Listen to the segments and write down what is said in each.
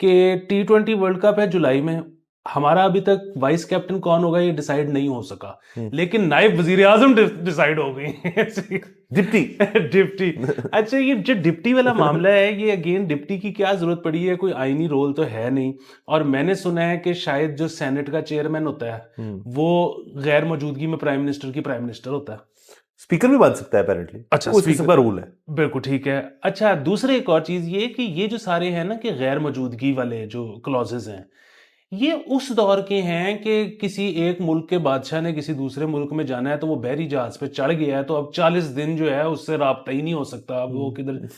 कि T20 world cup है जुलाई में। हमारा अभी तक वाइस कैप्टन कौन होगा ये डिसाइड नहीं हो सका, लेकिन नायब वजीर आजम डिसाइड हो गई। Deputy deputy. अच्छा, ये जो डिप्टी वाला मामला है, ये अगेन डिप्टी की क्या जरूरत पड़ी है? कोई आईनी रोल तो है नहीं। और मैंने सुना है कि शायद जो सेनेट का चेयरमैन होता है वो गैर मौजूदगी में प्राइम मिनिस्टर होता है। स्पीकर भी बन सकता है अपेरेंटली। अच्छा, वो इस किस्म का रूल है। बिल्कुल ठीक है। अच्छा, दूसरे एक और चीज ये कि ये जो सारे हैं ना कि गैर मौजूदगी वाले जो क्लॉजेज हैं, ये उस दौर के हैं कि किसी एक मुल्क के बादशाह ने किसी दूसरे मुल्क में जाना है तो वो बहरी जहाज पे चढ़ गया है, तो अब 40 दिन जो है उससे राब्ता ही नहीं हो सकता। अब वो किधर?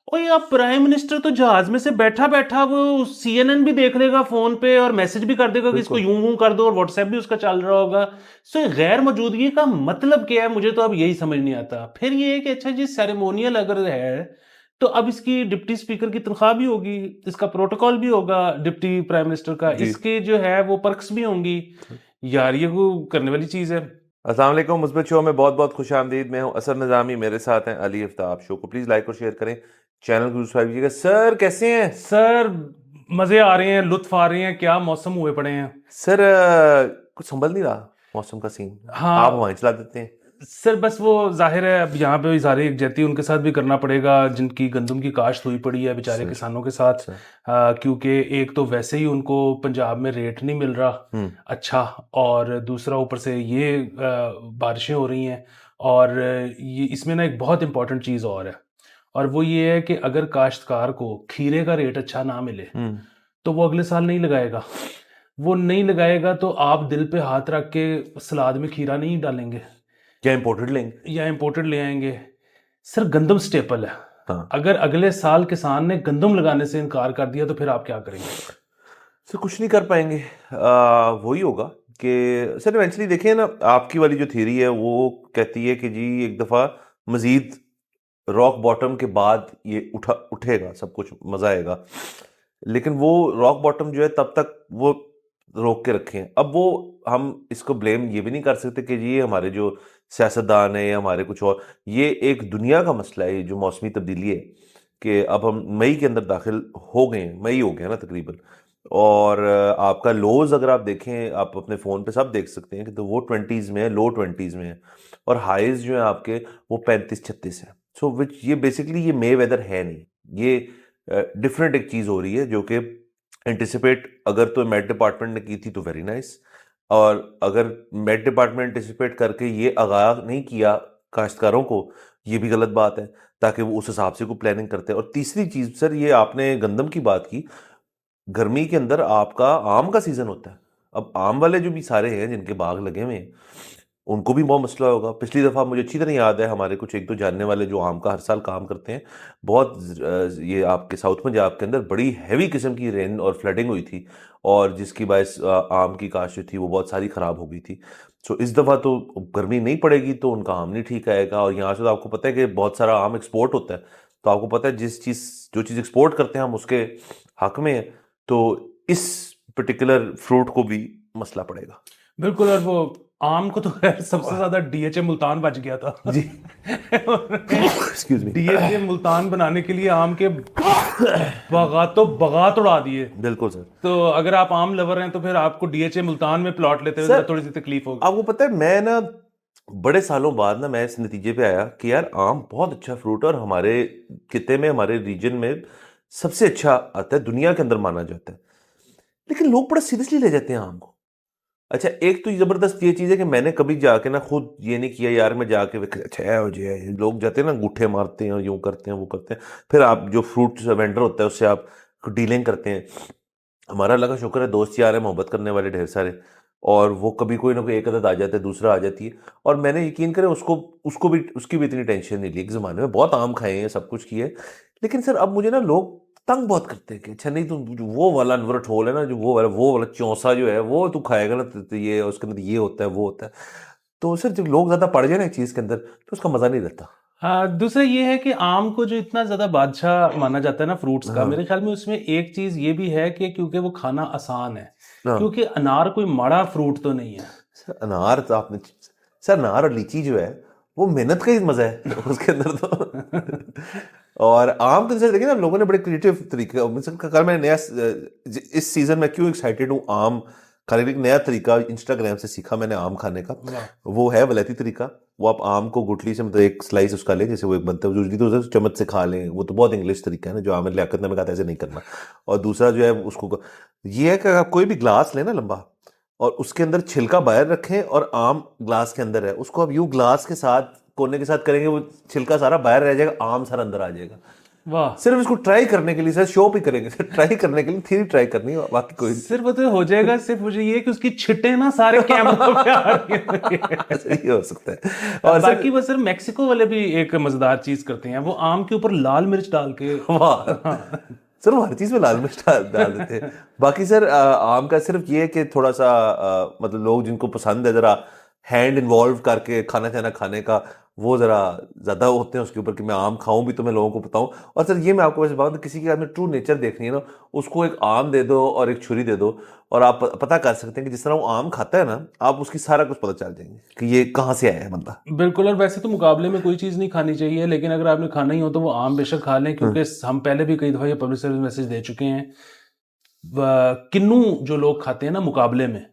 और ये अब प्राइम मिनिस्टर तो जहाज में से बैठा बैठा वो CNN भी देख लेगा फोन पे और मैसेज भी कर देगा कि इसको यूं यूं कर दो, और व्हाट्सएप भी उसका चल रहा होगा। सो ये गैर मौजूदगी का मतलब क्या है? मुझे तो अब यही समझ नहीं आता। फिर ये है कि अच्छा जी, सेरेमोनियल अगर है तो अब इसकी डिप्टी स्पीकर की तनख्वाह भी होगी, इसका प्रोटोकॉल भी होगा डिप्टी प्राइम मिनिस्टर का, इसके जो है वो पर्क्स भी होंगी। यार ये वो करने वाली चीज है। अस्सलाम वालेकुम, मुस्बत शो में बहुत बहुत खुश आमदीद। मैं हूं असर निज़ामी, मेरे साथ हैं अली आफ्ताब। शो को प्लीज़ लाइक और शेयर करें, चैनल को सब्सक्राइब कीजिएगा। सर कैसे हैं? सर मजे आ रहे हैं, लुत्फ आ रहे हैं। क्या मौसम हुए पड़े हैं सर कुछ संभल नहीं रहा मौसम का सीन। हाँ आप हवाएं चला देते हैं। सर, बस वो जाहिर है अब यहाँ पे सारे यकजहती उनके साथ भी करना पड़ेगा जिनकी गंदम की काश्त हुई पड़ी है, बेचारे किसानों के साथ। क्योंकि एक तो वैसे ही उनको पंजाब में रेट नहीं मिल रहा अच्छा, और दूसरा ऊपर से ये बारिशें हो रही हैं। और ये इसमें ना एक बहुत इंपॉर्टेंट चीज़ और है, और वो ये है कि अगर काश्तकार को खीरे का रेट अच्छा ना मिले तो वो अगले साल नहीं लगाएगा। वो नहीं लगाएगा तो आप दिल पे हाथ रख के सलाद में खीरा नहीं डालेंगे क्या इम्पोर्टेड लेंगे या इंपोर्टेड ले आएंगे? सर गंदम स्टेपल है। हाँ अगर अगले साल किसान ने गंदम लगाने से इनकार कर दिया तो फिर आप क्या करेंगे? सर कुछ नहीं कर पाएंगे। वही होगा कि सर इवेंचुअली देखिए ना, आपकी वाली जो थ्योरी है वो कहती है कि जी एक दफ़ा मज़ीद रॉक बॉटम के बाद ये उठेगा, सब कुछ मजा आएगा। लेकिन वो रॉक बॉटम जो है तब तक वो रोक के रखे हैं। अब वो हम इसको ब्लेम ये भी नहीं कर सकते कि जी ये हमारे जो सियासतदान है या हमारे कुछ और, ये एक दुनिया का मसला है। ये जो मौसमी तब्दीली है कि अब हम मई के अंदर दाखिल हो गए हैं, मई हो गया ना तकरीबन। और आपका लोज अगर आप देखें, आप अपने फ़ोन पे सब देख सकते हैं कि तो वो 20s में है, लो 20s में है। और हाइज जो है आपके वो 35-36 है। सो विच ये बेसिकली ये मे वेदर है नहीं, ये डिफरेंट एक चीज़ हो रही है जो कि एंटिसिपेट अगर तो मेट डिपार्टमेंट ने की थी तो वेरी नाइस। और अगर मेट डिपार्टमेंट एंटिसिपेट करके ये आगाह नहीं किया काश्तकारों को, ये भी गलत बात है, ताकि वो उस हिसाब से कोई प्लानिंग करते हैं। और तीसरी चीज़ सर, ये आपने गंदम की बात की, गर्मी के अंदर आपका आम का सीजन होता है। अब आम वाले जो भी सारे हैं जिनके बाग लगे हुए हैं उनको भी बहुत मसला होगा। पिछली दफ़ा मुझे अच्छी तरह याद है, हमारे कुछ एक दो जानने वाले जो आम का हर साल काम करते हैं, बहुत ये आपके साउथ पंजाब के अंदर बड़ी हैवी किस्म की रेन और फ्लडिंग हुई थी, और जिसकी बायस आम की काश्त जो थी वो बहुत सारी ख़राब हो गई थी। सो इस दफ़ा तो गर्मी नहीं पड़ेगी तो उनका आम नहीं ठीक आएगा। और यहाँ से तो आपको पता है कि बहुत सारा आम एक्सपोर्ट होता है, तो आपको पता है जो चीज़ एक्सपोर्ट करते हैं हम उसके हक में है, तो इस पर्टिकुलर फ्रूट को भी मसला पड़ेगा। बिल्कुल। और वो आम को तो खैर सबसे ज्यादा DHA मुल्तान बच गया था जी एक्सक्यूज मी। DHA मुल्तान बनाने के लिए आम के बगात उड़ा दिए। बिल्कुल सर। तो अगर आप आम लवर हैं तो फिर आपको DHA मुल्तान में प्लॉट लेते हुए थोड़ी सी तकलीफ होगी। आपको पता है, मैं ना बड़े सालों बाद ना मैं इस नतीजे पे आया कि यार आम बहुत अच्छा फ्रूट है, और हमारे खिते में, हमारे रीजन में सबसे अच्छा आता है, दुनिया के अंदर माना जाता है। लेकिन लोग बड़ा सीरियसली ले जाते हैं आम को। अच्छा, एक तो जबरदस्त ये चीज है कि मैंने कभी जाके ना खुद ये नहीं किया यार, मैं जाके अच्छा है हो जाए, लोग जाते हैं ना अंगूठे मारते हैं और यूं करते हैं वो करते हैं, फिर आप जो फ्रूट वेंडर होता है उससे आप डीलिंग करते हैं। हमारा अल्लाह का शुक्र है दोस्त यार है, मोहब्बत करने वाले ढेर सारे, और वो कभी कोई ना कोई एक आदत आ जाता है, दूसरा आ जाती है। और मैंने यकीन करें उसको उसको भी उसकी भी इतनी टेंशन नहीं ली। एक ज़माने में बहुत आम खाए हैं, सब कुछ किए, लेकिन सर अब मुझे ना लोग तंग बहुत करते हैं कि अच्छा नहीं, तुम जो वो वाला अनवर ठोल है ना, जो वो वाला चौंसा जो है वो तू खाएगा ना, तो ये उसके अंदर ये होता है वो होता है। तो सर जब लोग ज़्यादा पड़ जाए ना एक चीज़ के अंदर तो उसका मज़ा नहीं रहता। हाँ, दूसरा ये है कि आम को जो इतना ज्यादा बादशाह माना जाता है ना फ्रूट्स का, हाँ मेरे ख्याल में उसमें एक चीज ये भी है कि क्योंकि वो खाना आसान है। हाँ क्योंकि अनार कोई माड़ा फ्रूट तो नहीं है। सर, अनार तो आपने, सर अनार और लीची जो है वो मेहनत का ही मजा है उसके अंदर तो और आम के अंदर देखिए ना, लोगों ने बड़े क्रिएटिव तरीके, कल मैं नया इस सीजन में क्यों एक्साइटेड हूँ आम खाने का, एक नया तरीका इंस्टाग्राम से सीखा मैंने आम खाने का। वाह। वो है वलैती तरीका। वो आप आम को गुठली से, मतलब एक स्लाइस उसका लें, जैसे वो एक बनता है यूजली तो उसे चम्मच से खा लें, वो तो बहुत इंग्लिश तरीका है ना, जो आमिर लियाकत ने हमें कहा था ऐसे नहीं करना। और दूसरा जो है उसको, ये है कि आप कोई भी ग्लास लें ना लंबा, और उसके अंदर छिलका बाहर रखें और आम ग्लास के अंदर है, उसको आप यूं ग्लास के साथ कोने के साथ करेंगे, वो छिलका सारा बाहर रह जाएगा, आम सारा अंदर आ जाएगा। वाह। सिर्फ इसको ट्राई करने के लिए, सर शो भी करेंगे, सर ट्राई करने के लिए, थ्योरी ट्राई करनी है, बाकी कोई सिर्फ तो हो जाएगा, सिर्फ मुझे ये कि उसकी छिटे ना सारे कैमरों पे आ रही हैं। ऐसे ही हो सकता है। और बाकी सर बस सर मैक्सिको वाले भी एक मजेदार चीज करते हैं, वो आम के ऊपर लाल मिर्च डाल के। वाह, हाँ। सर वो हर चीज में लाल मिर्च डाल देते हैं। बाकी सर आम का सिर्फ ये है कि थोड़ा सा मतलब लोग जिनको पसंद है जरा हैंड इन्वॉल्व करके खाना खाना खाने का, वो जरा ज्यादा होते हैं उसके ऊपर कि मैं आम खाऊं भी तो मैं लोगों को बताऊं। और सर ये मैं आपको वैसे बात, किसी के हाथ में ट्रू नेचर देखनी है ना, उसको एक आम दे दो और एक छुरी दे दो, और आप पता कर सकते हैं कि जिस तरह वो आम खाता है ना, आप उसकी सारा कुछ पता चल जाएंगे कि ये कहाँ से आया है बंदा। बिल्कुल। और वैसे तो मुकाबले में कोई चीज़ नहीं खानी चाहिए, लेकिन अगर आपने खाना ही हो तो वो आम बेशक खा लें, क्योंकि हम पहले भी कई दफ़ा ये पब्लिक सर्विस मैसेज दे चुके हैं। किन्नू जो लोग खाते हैं ना मुकाबले में,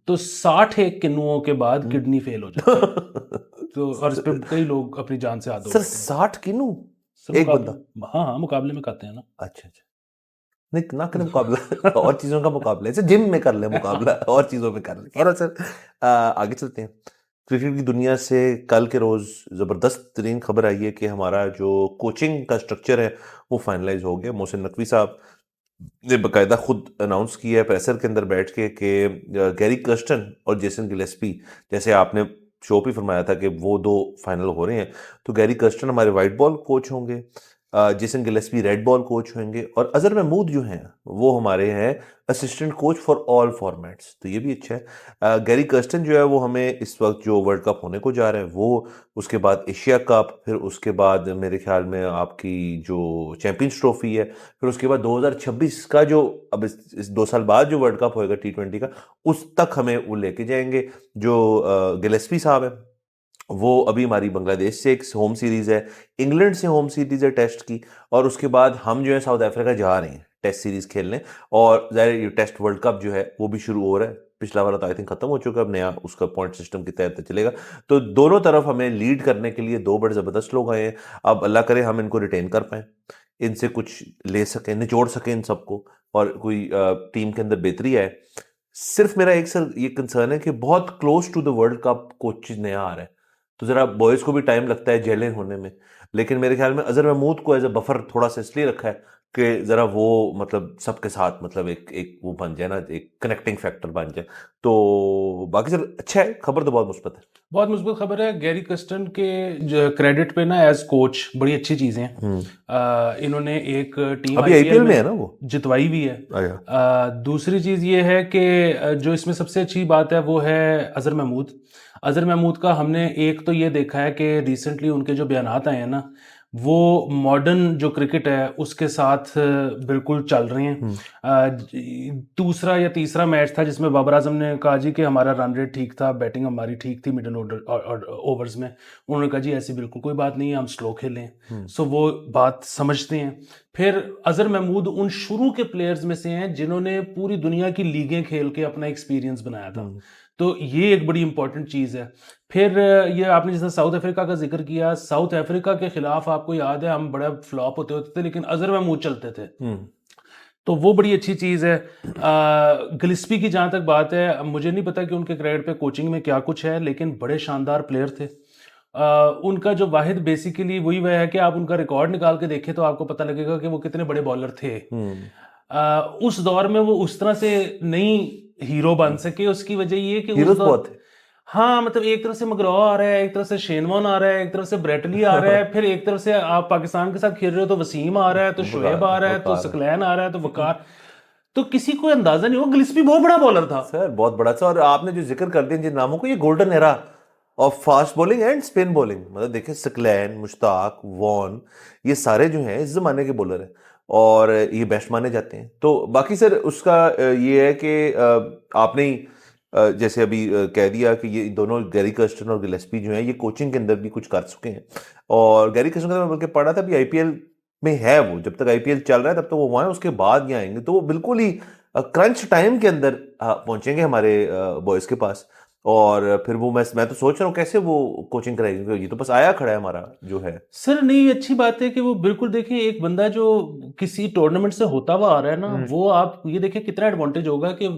तो 60 एक किन्नुओं के बाद किडनी फेल हो जाती है। तो और इस पे कई लोग अपनी जान से हाथ धो सर बैठे हैं। 60 किलो सर एक बंदा? मुकाबले, हाँ हाँ, मुकाबले में खाते हैं ना। अच्छा अच्छा, नहीं ना करें मुकाबला और चीजों का मुकाबला, ऐसे जिम में कर ले मुकाबला, और चीजों में कर ले। खैर सर आगे चलते हैं। क्रिकेट की दुनिया से कल के रोज जबरदस्त तरीन खबर आई है कि हमारा जो कोचिंग का स्ट्रक्चर है वो फाइनलाइज हो गया। मोहसिन नकवी साहब ने बकायदा खुद अनाउंस किया है प्रेसर के अंदर बैठ के कि गैरी कर्स्टन और जेसन गिलेस्पी, जैसे आपने शो पे फरमाया था कि वो दो फाइनल हो रहे हैं, तो गैरी कर्स्टन हमारे वाइट बॉल कोच होंगे, Jason Gillespie red ball coach होंगे, और अजहर महमूद जो हैं वो हमारे हैं assistant coach for all formats. तो ये भी अच्छा है। गैरी कर्स्टन जो है वो हमें इस वक्त जो वर्ल्ड कप होने को जा रहा है वो, उसके बाद एशिया कप, फिर उसके बाद मेरे ख्याल में आपकी जो चैंपियंस ट्रॉफी है, फिर उसके बाद 2026 का जो अब इस 2 साल बाद जो वर्ल्ड कप होएगा T20 का, उस तक हमें वो लेके जाएंगे। जो गिलेस्पी साहब है वो अभी हमारी बांग्लादेश से एक होम सीरीज है, इंग्लैंड से होम सीरीज है टेस्ट की, और उसके बाद हम जो है साउथ अफ्रीका जा रहे हैं टेस्ट सीरीज खेलने। और ज़ाहिर ये टेस्ट वर्ल्ड कप जो है वो भी शुरू हो रहा है, पिछला वाला तो आई थिंक खत्म हो चुका है, अब नया उसका पॉइंट सिस्टम के तहत चलेगा। तो दोनों तरफ हमें लीड करने के लिए दो बड़े ज़बरदस्त लोग आए हैं। अब अल्लाह करे हम इनको रिटेन कर पाएँ, इनसे कुछ ले सकें, निचोड़ सकें इन सबको, और कोई टीम के अंदर बेहतरी आए। सिर्फ मेरा एक सर ये कंसर्न है कि बहुत close to the world cup coaches नया आ रहा है, तो जरा बॉयज को भी टाइम लगता है जेलें होने में। लेकिन मेरे ख्याल में अजहर महमूद को एज अ बफर थोड़ा सा इसलिए रखा है कि जरा वो मतलब सबके साथ मतलब एक एक वो बन जाए ना, एक कनेक्टिंग फैक्टर बन जाए। तो बाकी सर अच्छा है, खबर तो बहुत मुस्बत है। बहुत मुस्बत खबर है। गैरी कस्टन के जो क्रेडिट पे ना एज कोच बड़ी अच्छी चीज़ें हैं। इन्होंने एक टीम अभी आईपीएल आईपीएल में है में ना वो। जितवाई भी है। आया। दूसरी चीज़ ये है कि जो इसमें सबसे अच्छी बात है वो है अजहर महमूद। अजहर महमूद का हमने एक तो ये देखा है कि रिसेंटली उनके जो बयानात आए हैं ना, वो मॉडर्न जो क्रिकेट है उसके साथ बिल्कुल चल रहे हैं। दूसरा या तीसरा मैच था जिसमें बाबर आजम ने कहा जी कि हमारा रन रेट ठीक था, बैटिंग हमारी ठीक थी मिडिल ऑर्डर ओवर्स में। उन्होंने कहा जी ऐसी बिल्कुल कोई बात नहीं है, हम स्लो खेलें। सो वो बात समझते हैं। फिर अजहर महमूद उन शुरू के प्लेयर्स में से हैं जिन्होंने पूरी दुनिया की लीगें खेल के अपना एक्सपीरियंस बनाया था। तो ये एक बड़ी इंपॉर्टेंट चीज़ है। फिर ये आपने जैसे साउथ अफ्रीका का जिक्र किया, साउथ अफ्रीका के खिलाफ आपको याद है हम बड़ा फ्लॉप होते होते थे, लेकिन अजहर महमूद चलते थे। तो वो बड़ी अच्छी चीज़ है। गिलिस्पी की जहाँ तक बात है, मुझे नहीं पता कि उनके क्रेडिट पे कोचिंग में क्या कुछ है, लेकिन बड़े शानदार प्लेयर थे। उनका जो वाहिद बेसिकली वही वह है कि आप उनका रिकॉर्ड निकाल के देखें तो आपको पता लगेगा कि वो कितने बड़े बॉलर थे। उस दौर में वो उस तरह से नहीं हीरो बन सके, उसकी वजह ये कि उस हीरोज दौर, बहुत थे। हाँ मतलब एक तरफ से मगरॉ आ रहा है, एक तरफ से शेन वॉर्न आ रहा है, एक तरफ से ब्रेटली आ रहा है, फिर एक तरफ से आप पाकिस्तान के साथ खेल रहे हो तो वसीम आ रहा है, तो शोएब आ रहा है, तो वकार। सकलैन आ रहा है, तो वकार। तो किसी को अंदाजा नहीं हो, गिलिस्पी बहुत बड़ा बॉलर था। सर बहुत बड़ा सा, और आपने जो जिक्र कर दिया जिन नामों को, ये golden era of fast bowling and spin bowling, मतलब देखिए सकलैन, मुश्ताक, वॉन, ये सारे जो हैं इस जमाने के बॉलर हैं और ये बेस्ट माने जाते हैं। तो बाकी सर उसका ये है कि आपने ही जैसे अभी कह दिया कि ये दोनों गैरी कर्स्टन और गिलेस्पी जो हैं ये कोचिंग के अंदर भी कुछ कर चुके हैं। और गैरी कर्स्टन का मैं बल्कि पढ़ा था अभी आईपीएल में है, वो जब तक आईपीएल चल रहा है तब तक वो वहाँ है, उसके बाद यहाँ आएंगे तो वो बिल्कुल ही क्रंच टाइम के अंदर पहुंचेंगे हमारे बॉयज के पास। और फिर वो मैं तो सोच रहा हूँ कैसे वो कोचिंग कराएंगे, क्योंकि ये तो बस आया खड़ा है हमारा जो है। सर नहीं, अच्छी बात है कि वो बिल्कुल देखिए, एक बंदा जो किसी टूर्नामेंट से होता हुआ आ रहा है ना, वो आप ये देखिए कितना एडवांटेज होगा कि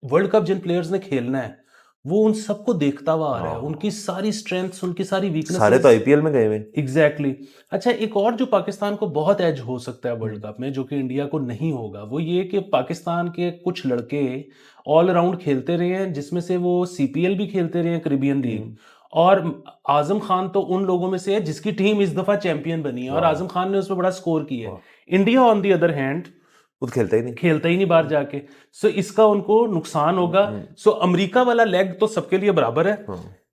वर्ल्ड कप जिन प्लेयर्स ने खेलना है वो उन सबको देखता हुआ आ रहा है, हाँ। उनकी सारी स्ट्रेंथ्स, उनकी सारी सारे तो वीकनेसेस। आईपीएल में गए हुए। एग्जैक्टली अच्छा, एक और जो पाकिस्तान को बहुत एज हो सकता है वर्ल्ड कप में, जो कि इंडिया को नहीं होगा, वो ये कि पाकिस्तान के कुछ लड़के ऑल अराउंड खेलते रहे हैं, जिसमें से वो सीपीएल भी खेलते रहे हैं, कैरिबियन लीग। और आजम खान तो उन लोगों में से है जिसकी टीम इस दफा चैंपियन बनी है, और वाह। आजम खान ने उसमें बड़ा स्कोर किया है। वाह। India on the other hand वो तो खेलता ही नहीं। खेलता ही नहीं बाहर जाके, सो इसका उनको नुकसान होगा। सो अमेरिका वाला लेग तो सबके लिए बराबर है,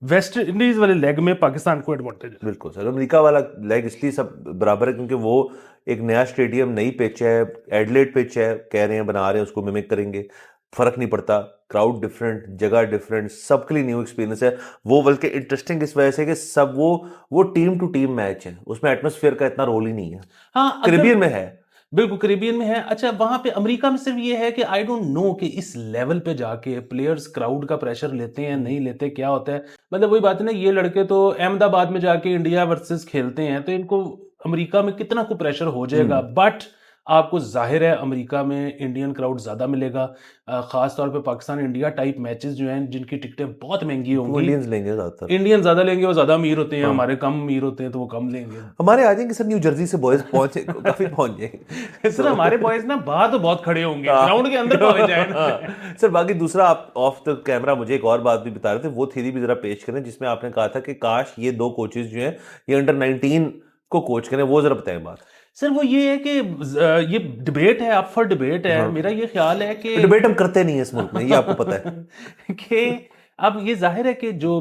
वेस्ट इंडीज वाले लेग में पाकिस्तान को एडवांटेज है। बिल्कुल सर, अमेरिका वाला लेग इसलिए सब बराबर है क्योंकि वो एक नया स्टेडियम, नई पिच है, एडलेट पिच है, कह रहे हैं बना रहे हैं उसको, मिमिक करेंगे, फर्क नहीं पड़ता, क्राउड डिफरेंट, जगह डिफरेंट, सबके लिए न्यू एक्सपीरियंस है वो। बल्कि इंटरेस्टिंग इस वजह से कि सब वो टीम टू टीम मैच है, उसमें एटमोस्फेयर का इतना रोल ही नहीं है। हाँ, कैरिबियन में है। बिल्कुल कैरिबियन में है। अच्छा, वहां पे अमेरिका में सिर्फ ये है कि आई डोंट नो कि इस लेवल पे जाके प्लेयर्स क्राउड का प्रेशर लेते हैं नहीं लेते, क्या होता है। मतलब वही बात है ना, ये लड़के तो अहमदाबाद में जाके इंडिया वर्सेस खेलते हैं, तो इनको अमेरिका में कितना को प्रेशर हो जाएगा। बट आपको जाहिर है अमेरिका में इंडियन क्राउड ज़्यादा मिलेगा, ख़ास तौर पे पाकिस्तान इंडिया टाइप मैचेस जो हैं जिनकी टिकटें बहुत महंगी वो होंगी। इंडियंस लेंगे ज्यादातर। इंडियन ज़्यादा लेंगे, वो ज़्यादा अमीर होते हैं, हाँ। हमारे कम अमीर होते हैं तो वो कम लेंगे। हमारे आ जाएंगे सर, न्यू जर्सी से बॉयज पहुंचे काफी पहुंच जाएंगे सर हमारे बॉयज ना बाहर तो बहुत खड़े होंगे, ग्राउंड के अंदर पहुंच जाए ना। सर बाकी दूसरा, आप ऑफ द कैमरा मुझे एक और बात भी बता रहे थे, वो थ्योरी भी जरा पेश करें जिसमें आपने कहा था कि काश ये दो कोचेज जो हैं ये अंडर 19 को कोच करें, वो जरा बताएं बात। सर वो ये है कि ये डिबेट है, अप फॉर डिबेट है। मेरा ये ख्याल है कि डिबेट हम करते नहीं है इस मुल्क में, ये आपको पता है। कि अब ये जाहिर है कि जो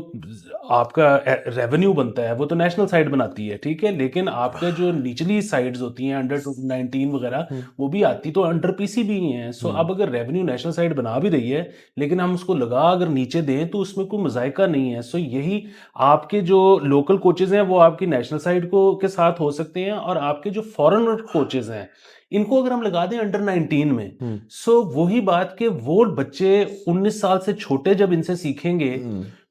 आपका रेवेन्यू बनता है वो तो नेशनल साइड बनाती है, ठीक है, लेकिन आपके जो निचली साइड्स होती हैं अंडर 19 वगैरह, वो भी आती तो अंडर पीसीबी ही हैं। सो अब अगर रेवेन्यू नेशनल साइड बना भी रही है, लेकिन हम उसको लगा अगर नीचे दें तो उसमें कोई मजायका नहीं है। सो यही आपके जो लोकल कोचेज हैं वो आपकी नेशनल साइड को के साथ हो सकते हैं, और आपके जो फॉरेन कोचेज हैं इनको अगर हम लगा दें अंडर 19 में, सो वही बात कि वो बच्चे 19 साल से छोटे जब इनसे सीखेंगे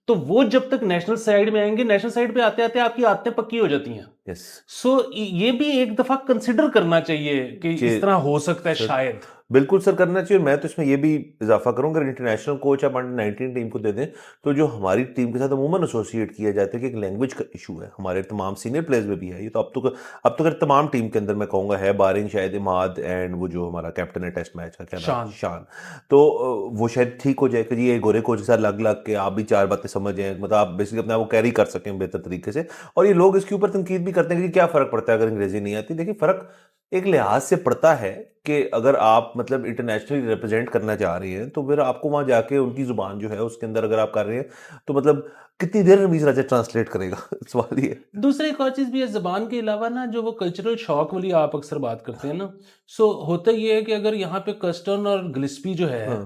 तो वो जब तक नेशनल साइड में आएंगे, नेशनल साइड पे आते आते आपकी आदतें पक्की हो जाती हैं। यस। सो ये भी एक दफा कंसिडर करना चाहिए कि इस तरह हो सकता है शायद। बिल्कुल सर, करना चाहिए। मैं तो इसमें ये भी इजाफा करूंगा, अगर इंटरनेशनल कोच आप अंडर 19 टीम को दे दें तो जो हमारी टीम के साथ अमूमन एसोसिएट किया जाता है कि एक लैंग्वेज का इशू है, हमारे तमाम सीनियर प्लेयर्स में भी है ये, तो अब तो अगर तमाम टीम के अंदर मैं कहूँगा है, बारिंग शायद इमाद एंड वो जो हमारा कैप्टन है टेस्ट मैच का, क्या नाम, शान, तो वो शायद ठीक हो जाए कि जी ये गोरे कोच के साथ लग लग के आप भी चार बातें समझ जाएं, मतलब आप बेसिकली अपने आप को कैरी कर सकें बेहतर तरीके से। और ये लोग इसके ऊपर तनकीद भी करते हैं कि क्या फ़र्क पड़ता है अगर अंग्रेजी नहीं आती। देखिए फ़र्क एक लिहाज से पड़ता है कि अगर आप मतलब इंटरनेशनली रिप्रेजेंट करना चाह रही हैं तो फिर आपको वहां जाके उनकी जुबान जो है उसके अंदर अगर आप कर रहे हैं तो मतलब कितनी देर रमीज राजा ट्रांसलेट करेगा, सवाल ये। दूसरी एक और चीज़ भी है ज़बान के अलावा ना, जो वो कल्चरल शॉक वाली आप अक्सर बात करते हैं ना, सो होता ये है कि अगर यहाँ पे कस्टर्न और गिलिस्पी जो है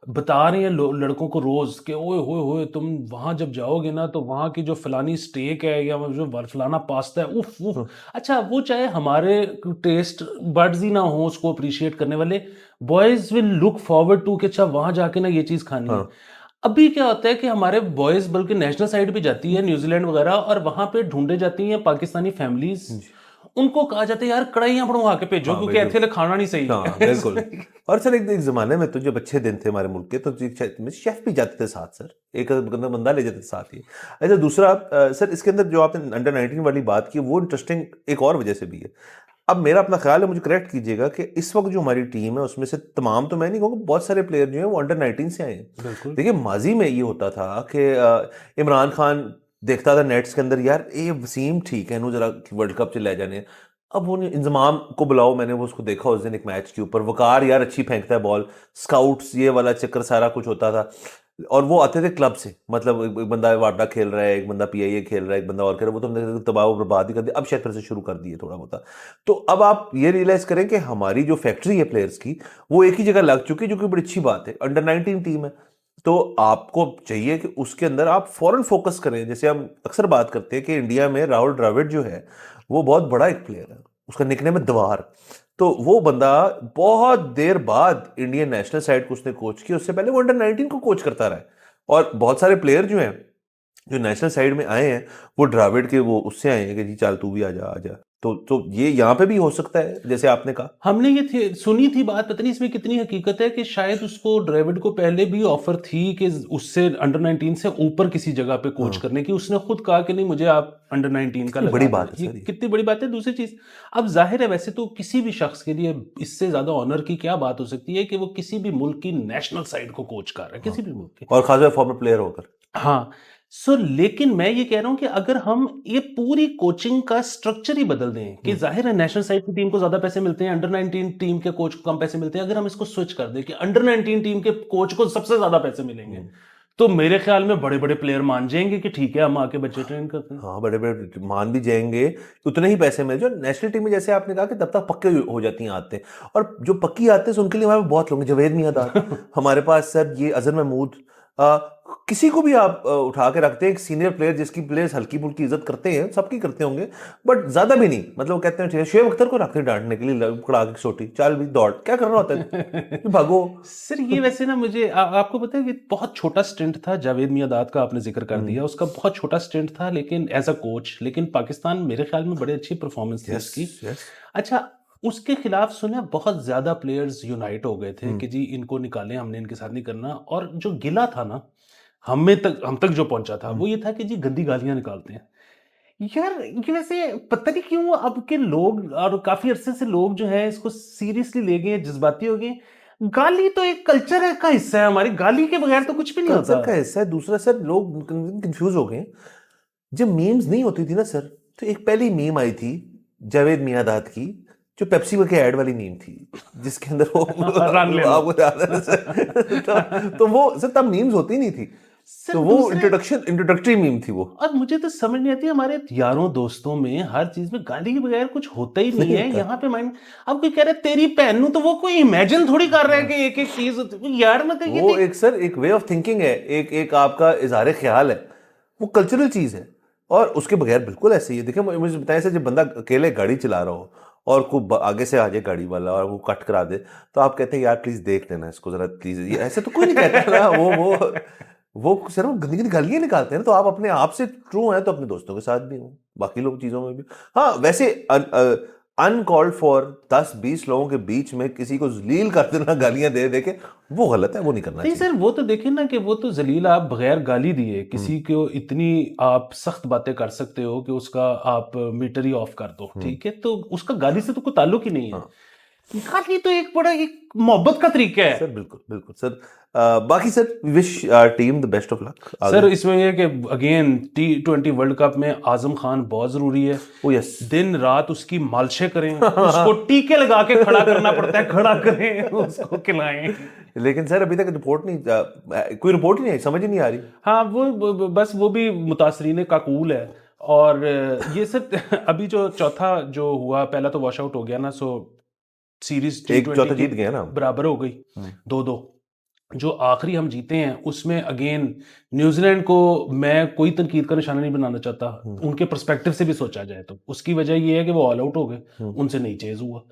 बता रहे हैं लड़कों को रोज कि ओए होए होए तुम वहां जब जाओगे ना तो वहां की जो फलानी स्टेक है या जो फलाना पास्ता है, उफ उफ। अच्छा, वो चाहे हमारे टेस्ट बर्ड्स ही ना हो उसको अप्रिशिएट करने वाले, boys will look forward to कि अच्छा वहां जाके ना ये चीज खानी है। अभी क्या होता है कि हमारे बॉयज बल्कि नेशनल साइड भी जाती है न्यूजीलैंड वगैरह, और वहां पे ढूंढे जाती हैं पाकिस्तानी फैमिलीज, उनको कहा जाता है यार कढ़ाइयां बनवा के भेजो क्योंकि ऐसे खाना नहीं सही। बिल्कुल। और सर एक जमाने में तो जब अच्छे दिन थे हमारे मुल्क के तो शेफ भी जाते थे साथ, सर एक बंदा ले जाते थे साथ ही। अच्छा दूसरा सर इसके अंदर जो आपने अंडर 19 वाली बात की वो इंटरेस्टिंग एक और वजह से भी है। अब मेरा अपना ख्याल है, मुझे करेक्ट कीजिएगा, कि इस वक्त जो हमारी टीम है उसमें से तमाम तो मैं नहीं कहूँगा, बहुत सारे प्लेयर जो हैं वो अंडर 19 से आए हैं। देखिए माजी में ये होता था कि इमरान खान देखता था नेट्स के अंदर, यार ये वसीम ठीक है इन्हों जरा वर्ल्ड कप से ले जाने, अब वो इंजमाम को बुलाओ, मैंने वो उसको देखा उस दिन एक मैच के ऊपर, वकार यार अच्छी फेंकता है बॉल, स्काउट्स ये वाला चक्कर सारा कुछ होता था। और वो आते थे क्लब से, मतलब एक बंदा वाडा खेल रहा है, एक बंदा पीआईए खेल रहा है, एक बंदा और खेल रहा है, वो तो हमने तबाह बर्बाद ही कर दिया, अब शायद फिर से शुरू कर दिए थोड़ा बहुत। तो अब आप ये रियलाइज करें कि हमारी जो फैक्ट्री है प्लेयर्स की वो एक ही जगह लग चुकी है, जो कि बड़ी अच्छी बात है। अंडर 19 टीम है तो आपको चाहिए कि उसके अंदर आप फॉरेन फोकस करें। जैसे हम अक्सर बात करते हैं कि इंडिया में राहुल द्रविड़ जो है वो बहुत बड़ा एक प्लेयर है, उसका निकनेम है दवार। तो वो बंदा बहुत देर बाद इंडियन नेशनल साइड को उसने कोच किया, उससे पहले वो अंडर 19 को कोच करता रहा है। और बहुत सारे प्लेयर जो हैं जो नेशनल साइड में आए हैं वो द्राविड के वो उससे आए हैं कि जी चल तू भी आजा आजा। तो ये यहाँ पे भी हो सकता है जैसे आपने कहा। हमने ये सुनी थी बात, पता नहीं इसमें कितनी हकीकत है, कि शायद उसको ड्रेविड को पहले भी ऑफर थी कि उससे अंडर 19 से ऊपर किसी जगह पे कोच हाँ। करने की। उसने खुद कहा कि नहीं, मुझे आप अंडर 19 का कितनी लगा बड़ी देना। बात है ये सर ये। कितनी बड़ी बात है। दूसरी चीज, अब जाहिर है वैसे तो किसी भी शख्स के लिए इससे ज्यादा ऑनर की क्या बात हो सकती है कि वो किसी भी मुल्क की नेशनल साइड को कोच कर रहा है, हाँ। किसी भी मुल्क की। और खासकर फॉर्मर प्लेयर होकर। हाँ। लेकिन मैं ये कह रहा हूं कि अगर हम ये पूरी कोचिंग का स्ट्रक्चर ही बदल दें कि जाहिर है नेशनल साइड की टीम को ज्यादा पैसे मिलते हैं, अंडर 19 टीम के कोच को कम पैसे मिलते हैं, अगर हम इसको स्विच कर दें कि अंडर 19 टीम के कोच को सबसे ज्यादा पैसे मिलेंगे, तो मेरे ख्याल में बड़े बड़े प्लेयर मान जाएंगे कि ठीक है हम आके बच्चे ट्रेन करते हैं। हाँ, बड़े बड़े मान भी जाएंगे, उतने ही पैसे मिल जो नेशनल टीम में जैसे आपने कहा कि तब तक पक्के हो जाती हैं आते। और जो पक्की आते हैं उनके लिए हमारे पास बहुत लोग हैं, जवेद मियांदाद हमारे पास सर, ये अजहर महमूद, किसी को भी आप उठा के रखते हैं, एक सीनियर प्लेयर जिसकी प्लेयर्स हल्की फुल्की इज्जत करते हैं, सबकी करते होंगे बट ज्यादा भी नहीं, मतलब वो कहते हैं ठीक है। शुएब अख्तर को रखते हैं डांटने के लिए, पकड़ा के छोटी चाल भी दौड़, क्या कर रहा होता है भागो। सर ये वैसे ना मुझे आपको पता है कि बहुत छोटा स्टिंट था जावेद मियांदाद का, आपने जिक्र कर दिया, उसका बहुत छोटा स्टिंट था लेकिन एज अ कोच, लेकिन पाकिस्तान मेरे ख्याल में बड़े अच्छी परफॉर्मेंस थी उसकी। अच्छा, उसके खिलाफ सुना बहुत ज्यादा प्लेयर्स यूनाइट हो गए थे कि जी इनको निकालें, हमने इनके साथ नहीं करना। और जो गिला था ना हम तक जो पहुंचा था वो ये था कि जी गंदी गालियां निकालते हैं। यार ये वैसे पता नहीं क्यों अब के लोग और काफी अरसे से लोग जो है इसको सीरियसली ले गए, जज्बाती हो गए। गाली तो एक कल्चर है का हिस्सा है, हमारी गाली के बगैर तो कुछ भी नहीं होता। कल्चर का हिस्सा है। दूसरा सर, लोग कंफ्यूज हो गए। जब मीम्स नहीं होती थी ना सर, तो एक पहली मीम आई थी जावेद मियांदाद की, जो पेप्सी के ऐड वाली मीम थी, जिसके अंदर वो रन ले लो। आपको याद है ना सर? तो वो सर तब मीम्स होती नहीं थी, सर तो वो दूसरे, इंट्रोडक्टरी मीम थी वो। और मुझे तो समझ नहीं आती, हमारे यारों दोस्तों में हर चीज में गाली के बगैर कुछ होता ही नहीं नहीं है होता। यहाँ पे। माइंड अब कोई कह रहा है तेरी बहन नू, तो वो कोई इमेजिन थोड़ी कर रहा है कि एक एक चीज होती यार, मतलब ये वो एक सर एक वे ऑफ थिंकिंग है, एक एक आपका इजहार ख्याल है, वो कल्चरल चीज है। और उसके बगैर बिल्कुल ऐसे ही है। देखिए मुझे बताएं सर, जब बंदा अकेले गाड़ी चला रहा हो और को आगे से आ जाए गाड़ी वाला और वो कट करा दे, तो आप कहते हैं यार प्लीज देख लेना इसको जरा प्लीज, ये ऐसे तो कोई नहीं कहता ना। वो सर वो गंदी गंदी गालियां निकालते हैं ना। तो आप अपने आप से ट्रू हैं तो अपने दोस्तों के साथ भी हो, बाकी लोग चीजों में भी। हाँ वैसे अनकॉल्ड फॉर 10-20 लोगों के बीच में किसी को जलील कर देना गालियां दे दे के, वो गलत है, वो नहीं करना नहीं चाहिए। सर, वो तो देखें ना कि वो तो जलील आप बगैर गाली दिए किसी को इतनी आप सख्त बातें कर सकते हो कि उसका आप मीटर ही ऑफ कर दो, ठीक है, तो उसका गाली से तो कोई ताल्लुक ही नहीं है। हाँ गाली तो एक बड़ा एक मोहब्बत का तरीका है। सर, बिल्कुल बिल्कुल सर। बाकी sir wish team the best of luck. Sir इसमें यह कि अगेन T20 वर्ल्ड कप में आजम खान बहुत जरूरी है। ओ यस। दिन रात उसकी मालिशें करें, उसको टीके लगा के खड़ा करना पड़ता है, खड़ा करें उसको खिलाएं। लेकिन सर अभी तक रिपोर्ट नहीं, कोई रिपोर्ट ही नहीं आई, समझ ही नहीं आ रही। हाँ बस वो भी मुतासरीन काकूल है। और ये सर अभी जो चौथा जो हुआ, पहला तो वॉश आउट हो गया ना, सो सीरीज एक T20 चौथा की जीत गया ना। बराबर हो गई 2-2। जो आखिरी हम जीते हैं उसमें अगेन न्यूजीलैंड को मैं कोई तनकीद का निशाना नहीं बनाना चाहता, उनके पर्सपेक्टिव से भी सोचा जाए तो उसकी वजह ये है कि वो ऑल आउट हो गए, उनसे नहीं चेज हुआ।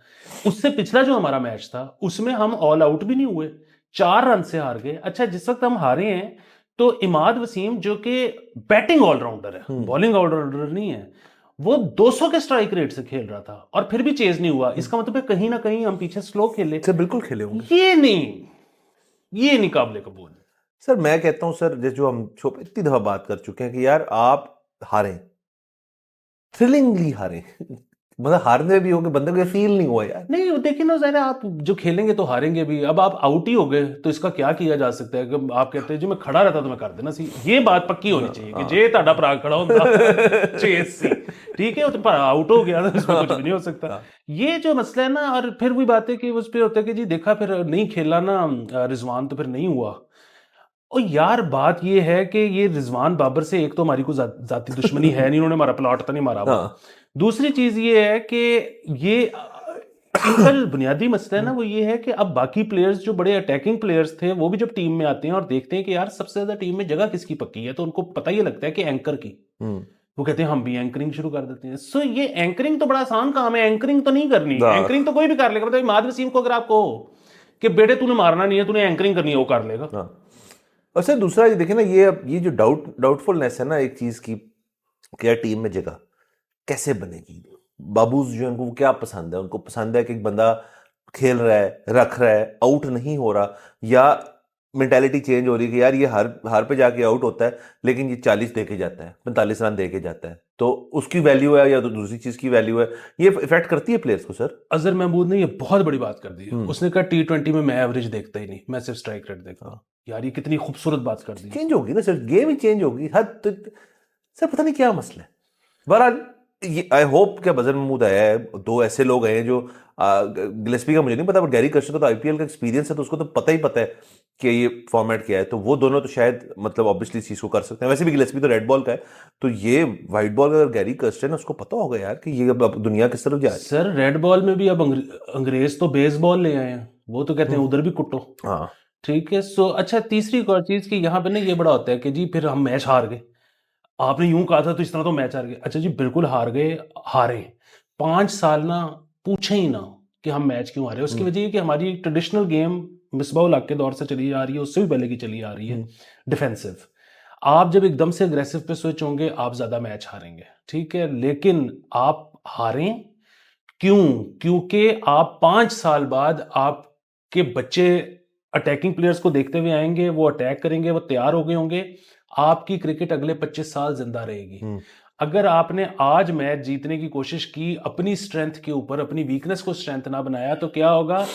उससे पिछला जो हमारा मैच था उसमें हम ऑल आउट भी नहीं हुए, 4 रन से हार गए। अच्छा, जिस वक्त हम हारे हैं तो इमाद वसीम जो कि बैटिंग ऑलराउंडर है, बॉलिंग ऑलराउंडर नहीं है, वो 200 के स्ट्राइक रेट से खेल रहा था और फिर भी चेज नहीं हुआ। इसका मतलब है कहीं ना कहीं हम पीछे स्लो खेले। सर बिल्कुल खेले होंगे। ये नहीं काबिल कबूल। सर मैं कहता हूं सर, जैसे जो हम इतनी दफा बात कर चुके हैं कि यार आप हारे, थ्रिलिंगली हारे मतलब हारने में भी होंगे, बंदे को फील नहीं हुआ यार। नहीं देखिए ना ज़रा, आप जो खेलेंगे तो हारेंगे भी। अब आप आउट ही हो गए तो इसका क्या किया जा सकता है कि आप कहते हैं जी मैं खड़ा रहता तो मैं कर देना सी। ये बात पक्की होनी चाहिए कि जे ताड़ा भरा खड़ा होता चेस सी, ठीक है, वो तो आउट हो गया तो इसमें कुछ भी नहीं हो सकता। ये जो मसला है ना, और फिर वही बात है कि उस पर होता है कि जी देखा फिर नहीं खेला ना रिजवान तो फिर नहीं हुआ। और यार बात ये है कि ये रिजवान बाबर से एक तो हमारी कोई जाती दुश्मनी है नहीं, उन्होंने हमारा प्लॉट तो नहीं मारा हुआ। दूसरी चीज ये है कि ये सिंपल बुनियादी मसला है ना, वो ये है कि अब बाकी प्लेयर्स जो बड़े अटैकिंग प्लेयर्स थे वो भी जब टीम में आते हैं और देखते हैं कि यार सबसे ज्यादा टीम में जगह किसकी पक्की है, तो उनको पता ही लगता है कि एंकर की। वो कहते हैं हम भी एंकरिंग शुरू कर देते हैं। सो ये एंकरिंग तो बड़ा आसान काम है, एंकरिंग तो नहीं करनी, हाँ। एंकरिंग तो कोई भी कर लेगा। मतलब इमाद वसीम को अगर आप कहो कि बेटे तूने मारना नहीं है, तूने एंकरिंग करनी है, वो कर लेगा। हाँ। और सर दूसरा ये देखें ना, ये जो डाउटफुलनेस है ना एक चीज की, क्या टीम में जगह कैसे बनेगी। बाबूज जो है उनको क्या पसंद है, उनको पसंद है कि एक बंदा खेल रहा है, रख रहा है, आउट नहीं हो रहा, या मेंटालिटी चेंज हो रही है कि यार ये हार पे जाके आउट होता है लेकिन ये 40 दे के जाता है, 45 रन दे के जाता है, तो उसकी वैल्यू है या तो दूसरी चीज की वैल्यू है। ये इफेक्ट करती है प्लेयर्स को सर। अजहर महमूद ने ये बहुत बड़ी बात कर दी है। उसने कहा T20 में मैं एवरेज देखता ही नहीं, मैं सिर्फ स्ट्राइक रेट देखता हूं। यार ये कितनी खूबसूरत बात कर दी। चेंज होगी ना सर, गेम ही चेंज होगी हर तो, सर पता नहीं क्या मसला है। बहरहाल ये आई होप क्या अजहर महमूद आया है, दो ऐसे लोग हैं जो गिलेस्पी का मुझे नहीं पता, बट गैरी कर्स्टर का तो आईपीएल का एक्सपीरियंस है, तो उसको तो पता है कि ये फॉर्मेट क्या है, तो वो दोनों तो शायद मतलब ऑब्वियसली इस चीज को कर सकते हैं। वैसे भी गिलेस्पी तो रेड बॉल का है, तो ये व्हाइट बॉल का अगर गैरी कर्स्टर है ना, उसको पता होगा यार कि ये अब दुनिया किस तरफ जा रही है। सर रेड बॉल में भी अब अंग्रेज तो बेसबॉल ले आए हैं, वो तो कहते हैं उधर भी कुटो। हाँ। ठीक है। सो अच्छा, तीसरी एक और चीज कि यहाँ पे ना ये बड़ा होता है कि जी फिर हम मैच हार गए, आपने यूं कहा था तो इस तरह तो मैच हार गए। अच्छा जी बिल्कुल हार गए, हारे 5 साल ना पूछे ही ना कि हम मैच क्यों हारे। उसकी वजह ये कि हमारी ट्रेडिशनल गेम मिसबाह हक के दौर से चली आ रही है, उससे भी पहले की चली आ रही है, डिफेंसिव। आप जब एकदम से अग्रेसिव पे स्विच होंगे आप ज्यादा मैच हारेंगे, ठीक है। लेकिन आप हारें क्यों? क्योंकि आप 5 साल बाद आपके बच्चे अटैकिंग प्लेयर्स को देखते हुए आएंगे, वो अटैक करेंगे, वो तैयार हो गए होंगे, आपकी क्रिकेट अगले 25 साल जिंदा रहेगी। अगर आपने आज मैच जीतने की कोशिश की अपनी स्ट्रेंथ के ऊपर, अपनी वीकनेस को स्ट्रेंथ ना बनाया, तो क्या होगा?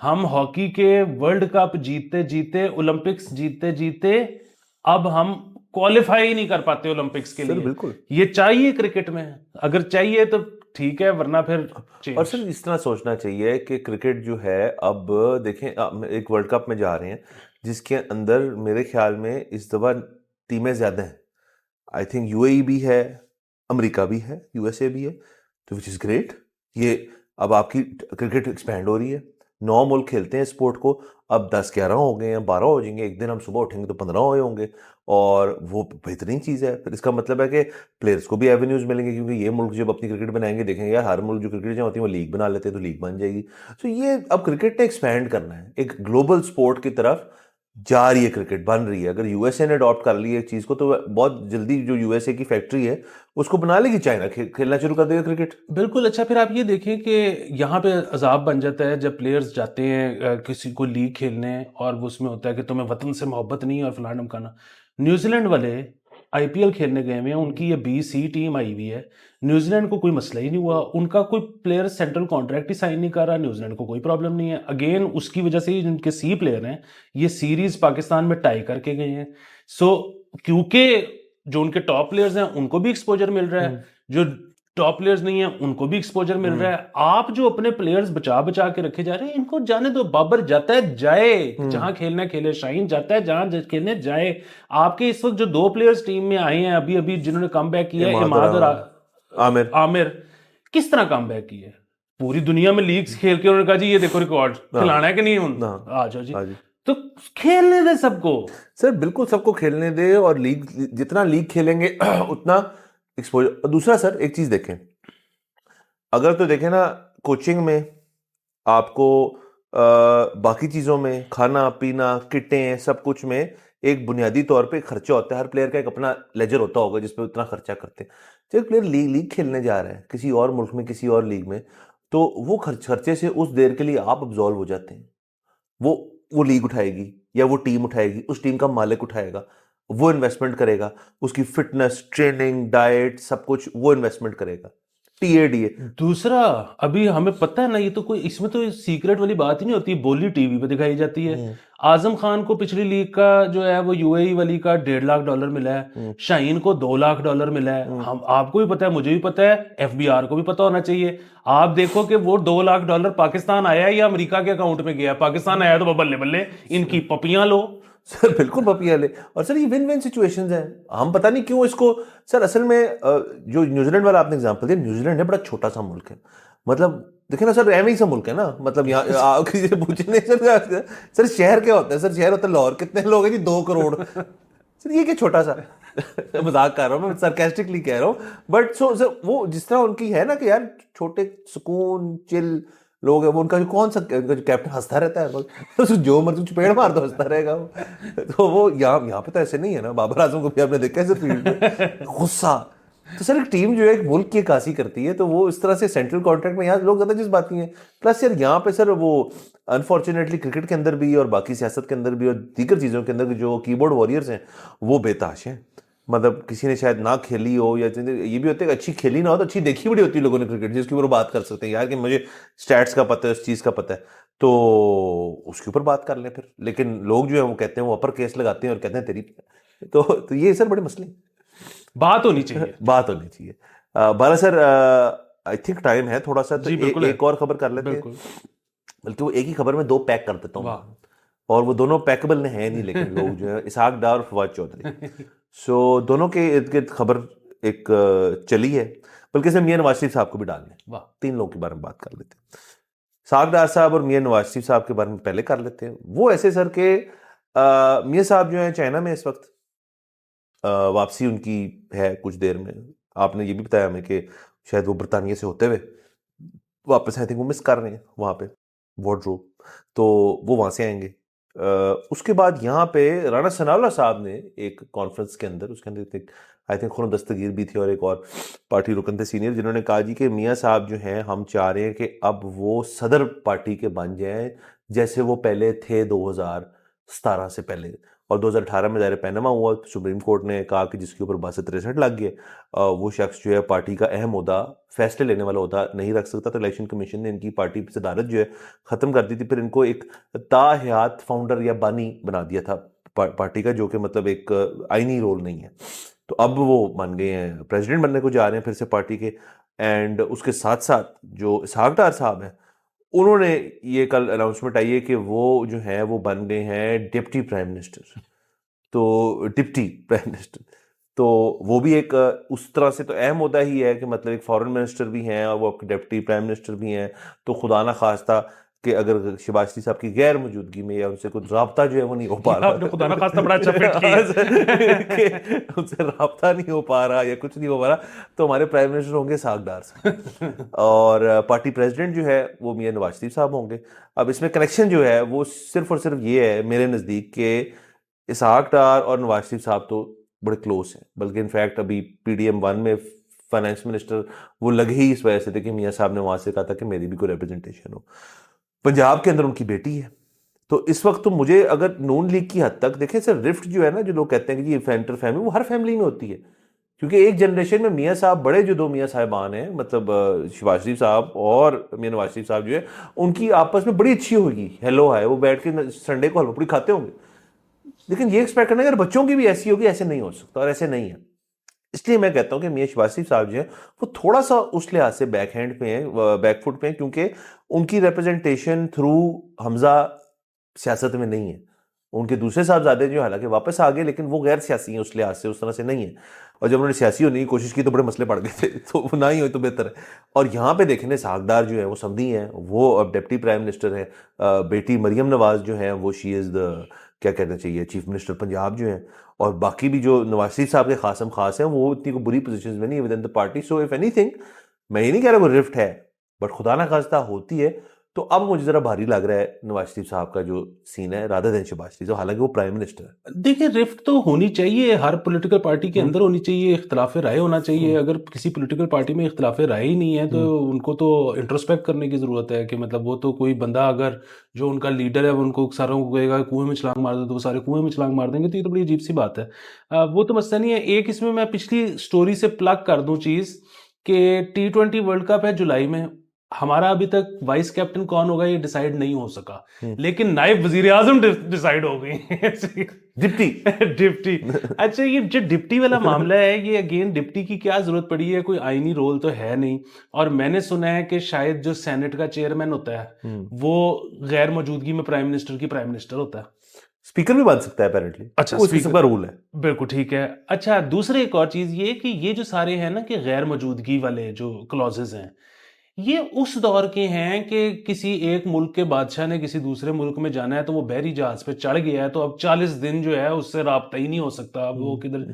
हम हॉकी के वर्ल्ड कप जीतते जीतते, ओलंपिक्स जीतते जीतते, अब हम क्वालिफाई ही नहीं कर पाते ओलंपिक्स के सर लिए। बिल्कुल। ये चाहिए क्रिकेट में, अगर चाहिए तो ठीक है, वरना फिर और चेंज। सर इस तरह सोचना चाहिए कि क्रिकेट जो है, अब देखें एक वर्ल्ड कप में जा रहे हैं जिसके अंदर मेरे ख्याल में इस दफा टीमें ज्यादा हैं। आई थिंक यूएई भी है, अमेरिका भी है, यूएसए भी है, तो विच इज़ ग्रेट। ये अब आपकी क्रिकेट एक्सपैंड हो रही है, 9 मुल्क खेलते हैं स्पोर्ट को, अब 10-11 हो गए हैं, 12 हो जाएंगे, एक दिन हम सुबह उठेंगे तो 15 हुए होंगे, और वो बेहतरीन चीज़ है। फिर इसका मतलब है कि प्लेयर्स को भी एवेन्यूज मिलेंगे, क्योंकि ये मुल्क जब अपनी क्रिकेट बनाएंगे देखेंगे यार हर मुल्क जो क्रिकेट जहाँ होती है वो लीग बना लेते हैं, तो लीग बन जाएगी। तो ये अब क्रिकेट ने एक्सपैंड करना है, एक ग्लोबल स्पोर्ट की तरफ जा रही है, क्रिकेट बन रही है। अगर यूएसए ने अडॉप्ट कर ली है एक चीज को, तो बहुत जल्दी जो यूएसए की फैक्ट्री है उसको बना लेगी चाइना, खेलना शुरू कर देगा क्रिकेट। बिल्कुल। अच्छा, फिर आप ये देखें कि यहाँ पे अजाब बन जाता है जब प्लेयर्स जाते हैं किसी को लीग खेलने, और वो उसमें होता है कि तुम्हें वतन से मोहब्बत नहीं है और फलाना ढमकाना। न्यूजीलैंड वाले आईपीएल खेलने गए हुए हैं, उनकी ये बी-सी टीम आई हुई है, न्यूजीलैंड को कोई मसला ही नहीं हुआ, उनका कोई प्लेयर सेंट्रल कॉन्ट्रैक्ट ही साइन नहीं कर रहा, न्यूजीलैंड को कोई प्रॉब्लम नहीं है। अगेन उसकी वजह से ही जिनके सी प्लेयर हैं ये सीरीज पाकिस्तान में टाई करके गए हैं। सो क्योंकि जो उनके टॉप प्लेयर्स हैं उनको भी एक्सपोजर मिल रहा है, जो टॉप प्लेयर्स नहीं है उनको भी एक्सपोजर मिल रहा है। आप जो अपने प्लेयर्स बचा बचा के रखे जा रहे हैं, इनको जाने दो। बाबर जाता है जाए, जहां खेलना खेले। शाहीन जाता है जहां खेलने जाए। आपके इस वक्त जो 2 प्लेयर्स टीम में आए हैं अभी अभी जिन्होंने कम बैक किया है, इमाद और आमिर, किस तरह कम बैक किया है? पूरी दुनिया में लीग्स खेल के उन्होंने कहा जी ये देखो रिकॉर्ड, खिलाना है कि नहीं, आ जाओ जी। तो खेलने दे सबको सर, बिल्कुल सबको खेलने दे, और लीग जितना लीग खेलेंगे उतना एक्सपोजर। दूसरा सर एक चीज देखें, अगर तो देखें ना कोचिंग में आपको बाकी चीजों में खाना पीना किटें सब कुछ में एक बुनियादी तौर पे खर्चा होता है, हर प्लेयर का एक अपना लेजर होता होगा जिसपे उतना खर्चा करते हैं। जब प्लेयर लीग खेलने जा रहा है किसी और मुल्क में किसी और लीग में, तो वो खर्चे से उस देर के लिए आप अब्जॉल्व हो जाते हैं। वो लीग उठाएगी या वो टीम उठाएगी, उस टीम का मालिक उठाएगा, वो इन्वेस्टमेंट करेगा, उसकी फिटनेस ट्रेनिंग डाइट सब कुछ वो इन्वेस्टमेंट करेगा, टीएडीए। दूसरा अभी हमें पता है ना, ये तो कोई इसमें तो सीक्रेट वाली बात ही नहीं होती, बोली टीवी पे दिखाई जाती है। आजम खान को पिछली लीग का जो है वो यूएई वाली का $1.5 लाख मिला है, शाहीन को $2 लाख मिला है। हम आपको भी पता है, मुझे भी पता है, एफबीआर को भी पता होना चाहिए। आप देखो कि वो $2 लाख पाकिस्तान आया या अमेरिका के अकाउंट में गया। पाकिस्तान आया तो बल्ले बल्ले इनकी पपियां लो। सर बिल्कुल पपिया ले। और सर ये विन विन सिचुएशंस हैं, हम पता नहीं क्यों इसको। सर असल में जो न्यूजीलैंड वाला आपने एग्जांपल दिया, न्यूजीलैंड है बड़ा छोटा सा मुल्क है, मतलब देखिए ना सर, एवं ही सा मुल्क है ना, मतलब यहाँ किसी से पूछने सर शहर क्या होता है? सर शहर होता है लाहौर, कितने लोग हैं जी? 2 करोड़। सर ये क्या छोटा सा। मजाक कर रहा हूँ मैं, सरकास्टिकली कह रहा हूँ, बट सो वो जिस तरह उनकी है ना कि यार छोटे सुकून चिल लोग है वो, उनका जो कौन सा उनका जो कैप्टन हंसता रहता है बस, जो मर्जी चपेड़ मार दो हंसता रहेगा वो। तो वो यहाँ पे तो ऐसे नहीं है ना, बाबर आजम को भी आपने देखा है सर फील्ड में गुस्सा। तो सर एक टीम जो है एक मुल्क की अक्कासी करती है, तो वो इस तरह से सेंट्रल कॉन्ट्रैक्ट में यहाँ लोग ज्यादा जज्बाती हैं। प्लस यार यहाँ पे सर वो अनफॉर्चुनेटली क्रिकेट के अंदर भी और बाकी सियासत के अंदर भी और दीगर चीज़ों के अंदर जो कीबोर्ड वॉरियर्स हैं वो बेताश हैं। मतलब किसी ने शायद ना खेली हो, या ये भी होता है कि अच्छी खेली ना हो तो अच्छी देखी बड़ी होती है लोगों ने क्रिकेट, जिसके ऊपर बात कर सकते हैं यार कि मुझे स्टैट्स का पता है, इस चीज़ का पता है, तो उसके ऊपर बात कर लें फिर। लेकिन लोग जो है वो कहते हैं, वो अपर केस लगाते हैं और कहते हैं तेरी, तो ये सर बड़े मसले बात होनी चाहिए। बात होनी चाहिए। बाला सर आई थिंक टाइम है थोड़ा सा, तो जी बिल्कुल है, एक और खबर कर लेते हैं, बिल्कुल। बल्कि वो एक ही खबर में दो पैक कर देता हूँ मैं। वाह। और वो दोनों पैकेबल ने हैं नहीं, लेकिन लोग जो है इसहाक डार और फवाद चौधरी, सो दोनों के इर्द गिर्द खबर एक चली है, बल्कि सर मियां नवाज शरीफ साहब को भी डालने, वाह। तीन लोगों के बारे में बात कर लेते हैं। इसहाक डार साहब और मियां नवाज शरीफ साहब के बारे में पहले कर लेते हैं। वो ऐसे सर के मियां साहब जो है चाइना में इस वक्त, वापसी उनकी है कुछ देर में। आपने ये भी बताया हमें कि शायद वो बरतानिया से होते हुए वापस आई थिंक वो मिस कर रहे हैं वहाँ पे वार्डरोब, तो वो वहाँ से आएंगे। उसके बाद यहाँ पे राणा सनाउल्लाह साहब ने एक कॉन्फ्रेंस के अंदर, उसके अंदर आई थिंक खुर्रम दस्तगीर भी थी और एक और पार्टी रुकन थे सीनियर, जिन्होंने कहा जी कि मियाँ साहब जो हैं हम चाह रहे हैं कि अब वो सदर पार्टी के बन जाएं जैसे वो पहले थे 2017 से पहले। और 2018 में ज़ाहिर पैनमा हुआ, सुप्रीम कोर्ट ने कहा कि जिसके ऊपर 62-63 लग गए वो शख्स जो है पार्टी का अहम ओहदा, फैसले लेने वाला ओहदा नहीं रख सकता। तो इलेक्शन कमीशन ने इनकी पार्टी से सदारत जो है ख़त्म कर दी थी। फिर इनको एक ताहयात फाउंडर या बानी बना दिया था पार्टी का, जो कि मतलब एक आईनी रोल नहीं है। तो अब वो बन गए हैं, प्रेसिडेंट बनने को जा रहे हैं फिर से पार्टी के। एंड उसके साथ साथ जो इसहाक डार साहब हैं, उन्होंने ये कल अनाउंसमेंट आई है कि वो जो है वो बन गए हैं डिप्टी प्राइम मिनिस्टर। तो डिप्टी प्राइम मिनिस्टर, तो वो भी एक उस तरह से तो अहम होता ही है कि मतलब एक फॉरेन मिनिस्टर भी हैं और वो आपके डिप्टी प्राइम मिनिस्टर भी हैं। तो खुदा ना खास्ता कि अगर शहबाज शरीफ साहब की गैर मौजूदगी में या उनसे कुछ राब्ता जो है वो नहीं हो पा रहा, आपने खुदा ना खास्ता बड़ा अच्छा फिट किया। कि उनसे राब्ता नहीं हो पा रहा या कुछ नहीं हो पा रहा, तो हमारे प्राइम मिनिस्टर होंगे इसहाक डार साहब और पार्टी प्रेसिडेंट जो है वो मियां नवाज शरीफ साहब होंगे। अब इसमें कनेक्शन जो है वो सिर्फ और सिर्फ ये है मेरे नज़दीक के इसहाक डार और नवाज शरीफ साहब तो बड़े क्लोज हैं, बल्कि इनफैक्ट अभी PDM-1 में फाइनेंस मिनिस्टर वो लगे ही इस वजह से थे कि मियां साहब ने वहां से कहा था कि मेरी भी कोई रिप्रेजेंटेशन हो। पंजाब के अंदर उनकी बेटी है, तो इस वक्त तो मुझे अगर नून लीग की हद तक देखें सर, रिफ्ट जो है ना, जो लोग कहते हैं कि ये इंटर फैमिली, वो हर फैमिली में होती है। क्योंकि एक जनरेशन में मियाँ साहब बड़े जो दो मियाँ साहिबान हैं, मतलब शहबाज शरीफ साहब और मियाँ नवाज शरीफ साहब जो है, उनकी आपस में बड़ी अच्छी होगी, हेलो है, वो बैठ के संडे को हलवा पूड़ी खाते होंगे। लेकिन ये एक्सपेक्ट करना अगर बच्चों की भी ऐसी होगी, ऐसे नहीं हो सकता और ऐसे नहीं है। इसलिए मैं कहता हूं कि मियां शहबाज शरीफ साहब जो है वो थोड़ा सा उस लिहाज से बैक हैंड पे हैं, बैकफुट पे हैं, क्योंकि उनकी रिप्रेजेंटेशन थ्रू हमजा सियासत में नहीं है। उनके दूसरे साहबजादे जो हालांकि वापस आ गए, लेकिन वो गैर सियासी हैं उस लिहाज से, उस तरह से नहीं है। और जब उन्होंने सियासी होने की कोशिश की तो बड़े मसले पड़ गए थे, तो वो ना ही हो तो बेहतर है। और यहाँ पे देखने सागदार जो है वो समधी हैं, वो अब डिप्टी प्राइम मिनिस्टर है। बेटी मरियम नवाज जो है वो शी इज़ द, क्या कहना चाहिए, चीफ मिनिस्टर पंजाब जो है। और बाकी भी जो नवाज शरीफ साहब के खासम खास हैं वो इतनी को बुरी पोजीशंस में नहीं है with in the party. So if anything, मैं ये नहीं कह रहा वो रिफ्ट है, बट खुदा ना खास्ता होती है तो अब मुझे जरा भारी लग रहा है नवाज शरीफ साहब का जो सीन है, रादर देन शहबाज शरीफ, हालांकि वो प्राइम मिनिस्टर है। देखिए, रिफ्ट तो होनी चाहिए, हर पॉलिटिकल पार्टी के अंदर होनी चाहिए, इख्तिलाफ राय होना चाहिए। अगर किसी पॉलिटिकल पार्टी में इख्तिलाफ राय ही नहीं है तो उनको तो इंट्रोस्पेक्ट करने की ज़रूरत है कि मतलब वो तो कोई बंदा अगर जो उनका लीडर है वो उनको सारों को कहेगा कुएं में छलांग मार दो तो वो सारे कुएं में छलांग मार देंगे, तो ये तो बड़ी अजीब सी बात है। वो तो मसला नहीं है। एक इसमें मैं पिछली स्टोरी से प्लग कर दूं चीज़ कि T20 वर्ल्ड कप है जुलाई में, हमारा अभी तक वाइस कैप्टन कौन होगा ये डिसाइड नहीं हो सका, लेकिन नायब वजीर आजम डिसाइड हो गई। Deputy deputy. अच्छा, ये जो डिप्टी वाला मामला है, ये अगेन डिप्टी की क्या जरूरत पड़ी है, कोई आईनी रोल तो है नहीं। और मैंने सुना है कि शायद जो सेनेट का चेयरमैन होता है वो गैर मौजूदगी में प्राइम मिनिस्टर की प्राइम मिनिस्टर होता है, स्पीकर भी बन सकता है अपेरेंटली। अच्छा, उस किस्म का रूल है। बिल्कुल ठीक है। अच्छा, दूसरी एक और चीज ये कि ये जो सारे हैं ना कि गैर मौजूदगी वाले जो क्लॉजेज हैं, ये उस दौर के हैं कि किसी एक मुल्क के बादशाह ने किसी दूसरे मुल्क में जाना है तो वो बहरी जहाज पे चढ़ गया है, तो अब 40 दिन जो है उससे राब्ता ही नहीं हो सकता, अब वो किधर।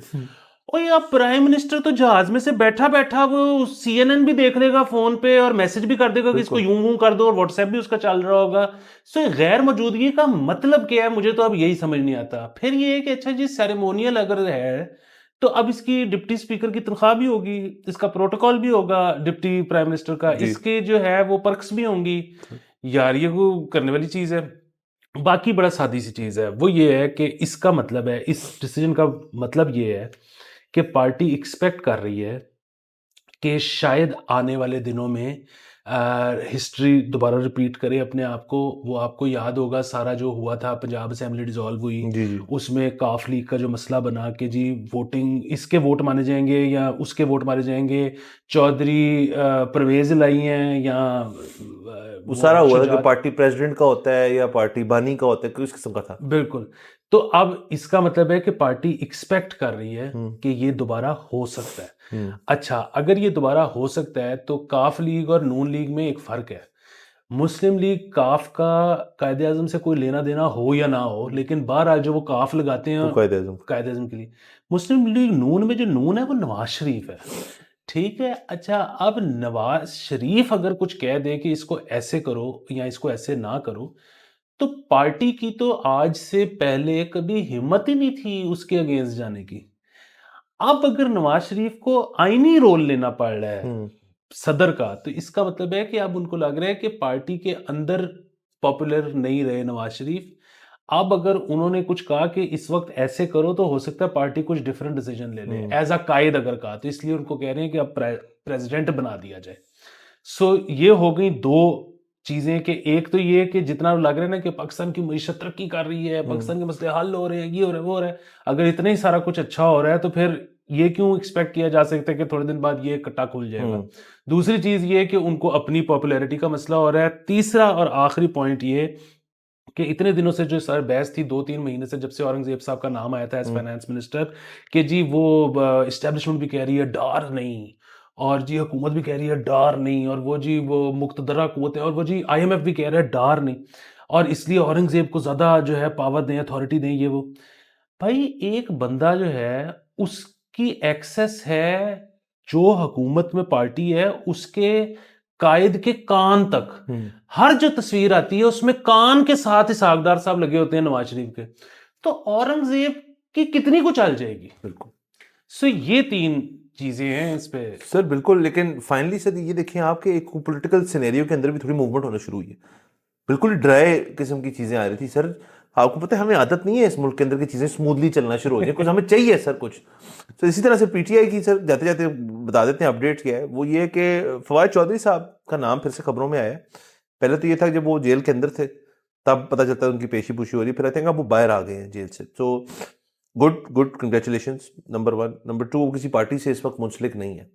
और यार प्राइम मिनिस्टर तो जहाज में से बैठा बैठा वो CNN भी देख लेगा फोन पे और मैसेज भी कर देगा कि इसको बिल्कुल। यूं यूं कर दो, और व्हाट्सएप भी उसका चल रहा होगा। सो ये गैर मौजूदगी का मतलब क्या है, मुझे तो अब यही समझ नहीं आता। फिर ये है कि अच्छा जी सेरेमोनियल अगर है तो अब इसकी डिप्टी स्पीकर की तनख्वाह भी होगी, इसका प्रोटोकॉल भी होगा डिप्टी प्राइम मिनिस्टर का, जी। इसके जो है वो पर्क्स भी होंगी। यार ये वो करने वाली चीज है। बाकी बड़ा सादी सी चीज है, वो ये है कि इसका मतलब है, इस डिसीजन का मतलब ये है कि पार्टी एक्सपेक्ट कर रही है कि शायद आने वाले दिनों में हिस्ट्री दोबारा रिपीट करे अपने आप को। वो आपको याद होगा सारा जो हुआ था, पंजाब असेंबली डिसॉल्व हुई, जी जी। उसमें काफ लीग का जो मसला बना कि जी वोटिंग इसके वोट माने जाएंगे या उसके वोट माने जाएंगे, चौधरी परवेज लाई हैं या वो वो सारा हुआ था कि शुजात। पार्टी प्रेसिडेंट का होता है या पार्टी बानी का होता है, किस किस्म का था। बिल्कुल। तो अब इसका मतलब है कि पार्टी एक्सपेक्ट कर रही है हम्म। कि ये दोबारा हो सकता है। हम्म। अच्छा, अगर ये दोबारा हो सकता है तो काफ लीग और नून लीग में एक फ़र्क है। मुस्लिम लीग काफ का कायदे आज़म से कोई लेना देना हो या ना हो, लेकिन बहरहाल जो वो काफ लगाते वो हैं कायदे आजम। कायदे आज़म के लिए। मुस्लिम लीग नून में जो नून है वो नवाज शरीफ है। ठीक है, अच्छा अब नवाज शरीफ अगर कुछ कह दे कि इसको ऐसे करो या इसको ऐसे ना करो, तो पार्टी की तो आज से पहले कभी हिम्मत ही नहीं थी उसके अगेंस्ट जाने की। अब अगर नवाज शरीफ को आईनी रोल लेना पड़ रहा है हम्म। सदर का, तो इसका मतलब है कि अब उनको लग रहा है कि पार्टी के अंदर पॉपुलर नहीं रहे नवाज शरीफ। अब अगर उन्होंने कुछ कहा कि इस वक्त ऐसे करो, तो हो सकता है पार्टी कुछ डिफरेंट डिसीजन ले ले, हम्म। एज अ कायद अगर कहा, तो इसलिए उनको कह रहे हैं कि अब प्रेसिडेंट बना दिया जाए। सो ये हो गई दो चीजें कि एक तो ये कि जितना लग रहा है ना कि पाकिस्तान की मईशत तरक्की कर रही है, हम्म। पाकिस्तान के मसले हल हो रहे हैं, ये हो रहा है वो हो रहा है, अगर इतना ही सारा कुछ अच्छा हो रहा है तो फिर ये क्यों एक्सपेक्ट किया जा सकता है कि थोड़े दिन बाद ये कट्टा खुल जाएगा। हम्म। दूसरी चीज ये कि उनको अपनी पॉपुलैरिटी का मसला हो रहा है। तीसरा और आखिरी पॉइंट ये कि इतने दिनों से जो सर बहस थी, 2-3 महीने से, जब से औरंगजेब साहब का नाम आया था एज हम्म। फाइनेंस मिनिस्टर, कि जी वो इस्टेब्लिशमेंट भी कह रही है डर नहीं, और जी हुकूमत भी कह रही है डर नहीं, और वो जी वो मुक्तदरा कुव्वत है, और वो जी IMF भी कह रहा है डर नहीं, और इसलिए औरंगजेब को ज़्यादा जो है पावर दें, अथॉरिटी दें, ये वो। भाई एक बंदा जो है उसकी एक्सेस है जो हुकूमत में पार्टी है उसके कायद के कान तक। हम्म। हर जो तस्वीर आती है उसमें कान के साथ इसाकदार साहब लगे होते हैं नवाज शरीफ के। तो औरंगजेब की कितनी को चल जाएगी। बिल्कुल सो ये तीन चीजें हैं इस पे। सर, बिल्कुल। लेकिन फाइनली सर ये देखिए, आपके एक पॉलिटिकल सिनेरियो के अंदर भी थोड़ी मूवमेंट होना शुरू हुई है। बिल्कुल ड्राई किस्म की चीजें आ रही थी सर। आपको पता है हमें आदत नहीं है इस मुल्क के अंदर की चीजें स्मूथली चलना शुरू हो जाए, कुछ हमें चाहिए सर कुछ। तो इसी तरह से पीटीआई की सर जाते जाते बता देते हैं अपडेट क्या है। वो ये है कि फवाद चौधरी साहब का नाम फिर से खबरों में आया है। पहले तो ये था जब वो जेल के अंदर थे तब पता चलता है उनकी पेशी पुशी हो रही है, फिर आई थिंक अब वो बाहर आ गए हैं जेल से। तो good good, congratulations, number one. Number two, वो किसी पार्टी से इस वक्त मुंसलिक नहीं है,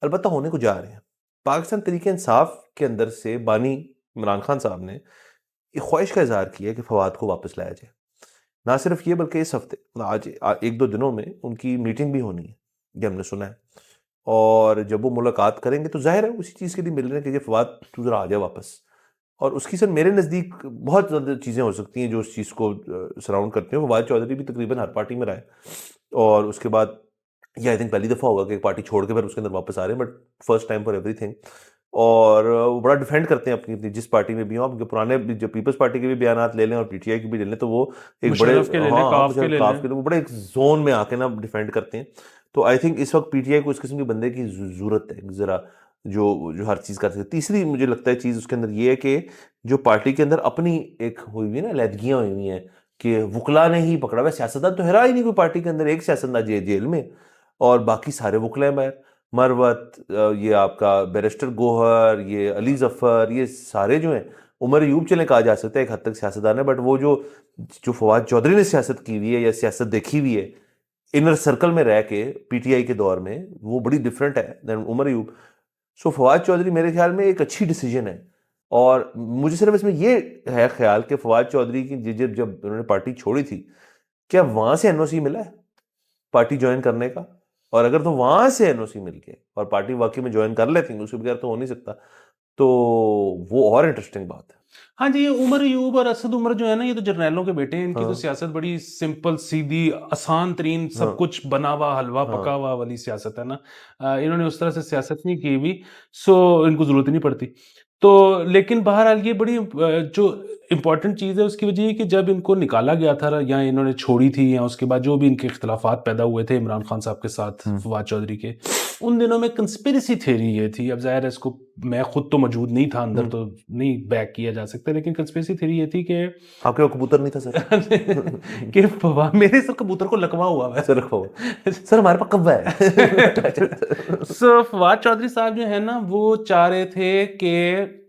अलबत्ता होने को जा रहे हैं। पाकिस्तान तरीके इंसाफ के अंदर से बानी इमरान खान साहब ने एक ख्वाहिश का इजहार किया है कि फवाद को वापस लाया जाए। ना सिर्फ ये बल्कि इस हफ्ते आज 1-2 दिनों में उनकी मीटिंग भी होनी है, ये हमने सुना है। और जब वो मुलाकात करेंगे तो जाहिर है उसी चीज़ के लिए मिल रहे हैं कि ये फवाद तू जरा आ जा वापस। और उसकी सर मेरे नज़दीक बहुत ज़्यादा चीज़ें हो सकती हैं जो उस चीज़ को सराउंड करती हैं। फवाद चौधरी भी तकरीबन हर पार्टी में रहा है, और उसके बाद ये आई थिंक पहली दफ़ा होगा कि एक पार्टी छोड़ के फिर उसके अंदर वापस आ रहे हैं, but first time for everything. और वो बड़ा डिफेंड करते हैं अपनी अपनी जिस पार्टी में भी हो। आप उनके पुराने जो पीपल्स पार्टी के भी बयान ले लें और पीटीआई के भी ले लें, तो वो एक बड़े, मुशर्रफ के ले लें, हाँ काफ के मुझे ले काफ लें। के लिए वो बड़े एक जोन में आके ना डिफेंड करते हैं। तो आई थिंक इस वक्त पीटीआई को इस किस्म के बंदे की जरूरत है जरा, जो जो हर चीज़ कर सके। तीसरी मुझे लगता है चीज़ उसके अंदर ये है कि जो पार्टी के अंदर अपनी एक हुई हुई ना लहदगियाँ हुई हुई हैं कि वकला ने ही पकड़ा हुआ है, सियासतदान तो है ही नहीं कोई पार्टी के अंदर। एक सियासतदान जेल में और बाकी सारे वकला हैं बाहर। मरवत, ये आपका बैरिस्टर गोहर, ये अली जफर, ये सारे जो हैं, उमर अयूब चले कहा जा सकता है एक हद तक सियासतदान है, बट वो जो जो फवाद चौधरी ने सियासत की हुई है या सियासत देखी हुई है इनर सर्कल में रह के पीटीआई के दौर में, वो बड़ी डिफरेंट है देन उमर अयूब। सो फवाद चौधरी मेरे ख्याल में एक अच्छी डिसीजन है। और मुझे सिर्फ इसमें ये है ख्याल कि फवाद चौधरी की जब जब उन्होंने पार्टी छोड़ी थी, क्या वहां से एनओसी मिला है पार्टी ज्वाइन करने का? और अगर तो वहां से एनओसी मिल के और पार्टी वाकई में ज्वाइन कर लेती है, उसके बगैर तो हो नहीं सकता। तो वो और इंटरेस्टिंग बात है। हाँ जी, ये उमर अयूब और असद उमर जो है ना, ये तो जर्नैलों के बेटे हैं। इनकी तो हाँ सियासत बड़ी सिंपल सीधी आसान तरीन, सब हाँ कुछ बना हुआ हलवा पका हाँ हुआ वाली सियासत है ना। इन्होंने उस तरह से सियासत नहीं की हुई, सो इनको ज़रूरत ही नहीं पड़ती। तो लेकिन बहरहाल ये बड़ी जो इम्पोर्टेंट चीज़ है उसकी वजह ये कि जब इनको निकाला गया था या इन्होंने छोड़ी थी, या उसके बाद जो भी इनके इख्तिलाफात पैदा हुए थे इमरान खान साहब के साथ हम्म फवाद चौधरी के, उन दिनों में कंस्पिरेसी थ्योरी ये थी। अब ज़ाहिर है इसको मैं खुद तो मौजूद नहीं था अंदर, हम्म। तो नहीं बैक किया जा सकता, लेकिन कंस्पिरेसी थ्योरी ये थी कि आपके वो कबूतर नहीं था सर? कि मेरे सर कबूतर को लकवा हुआ है। सर रखा हुआ सर, हमारे पास कब्जा है। सो फवाद चौधरी साहब जो है ना, वो चाह रहे थे कि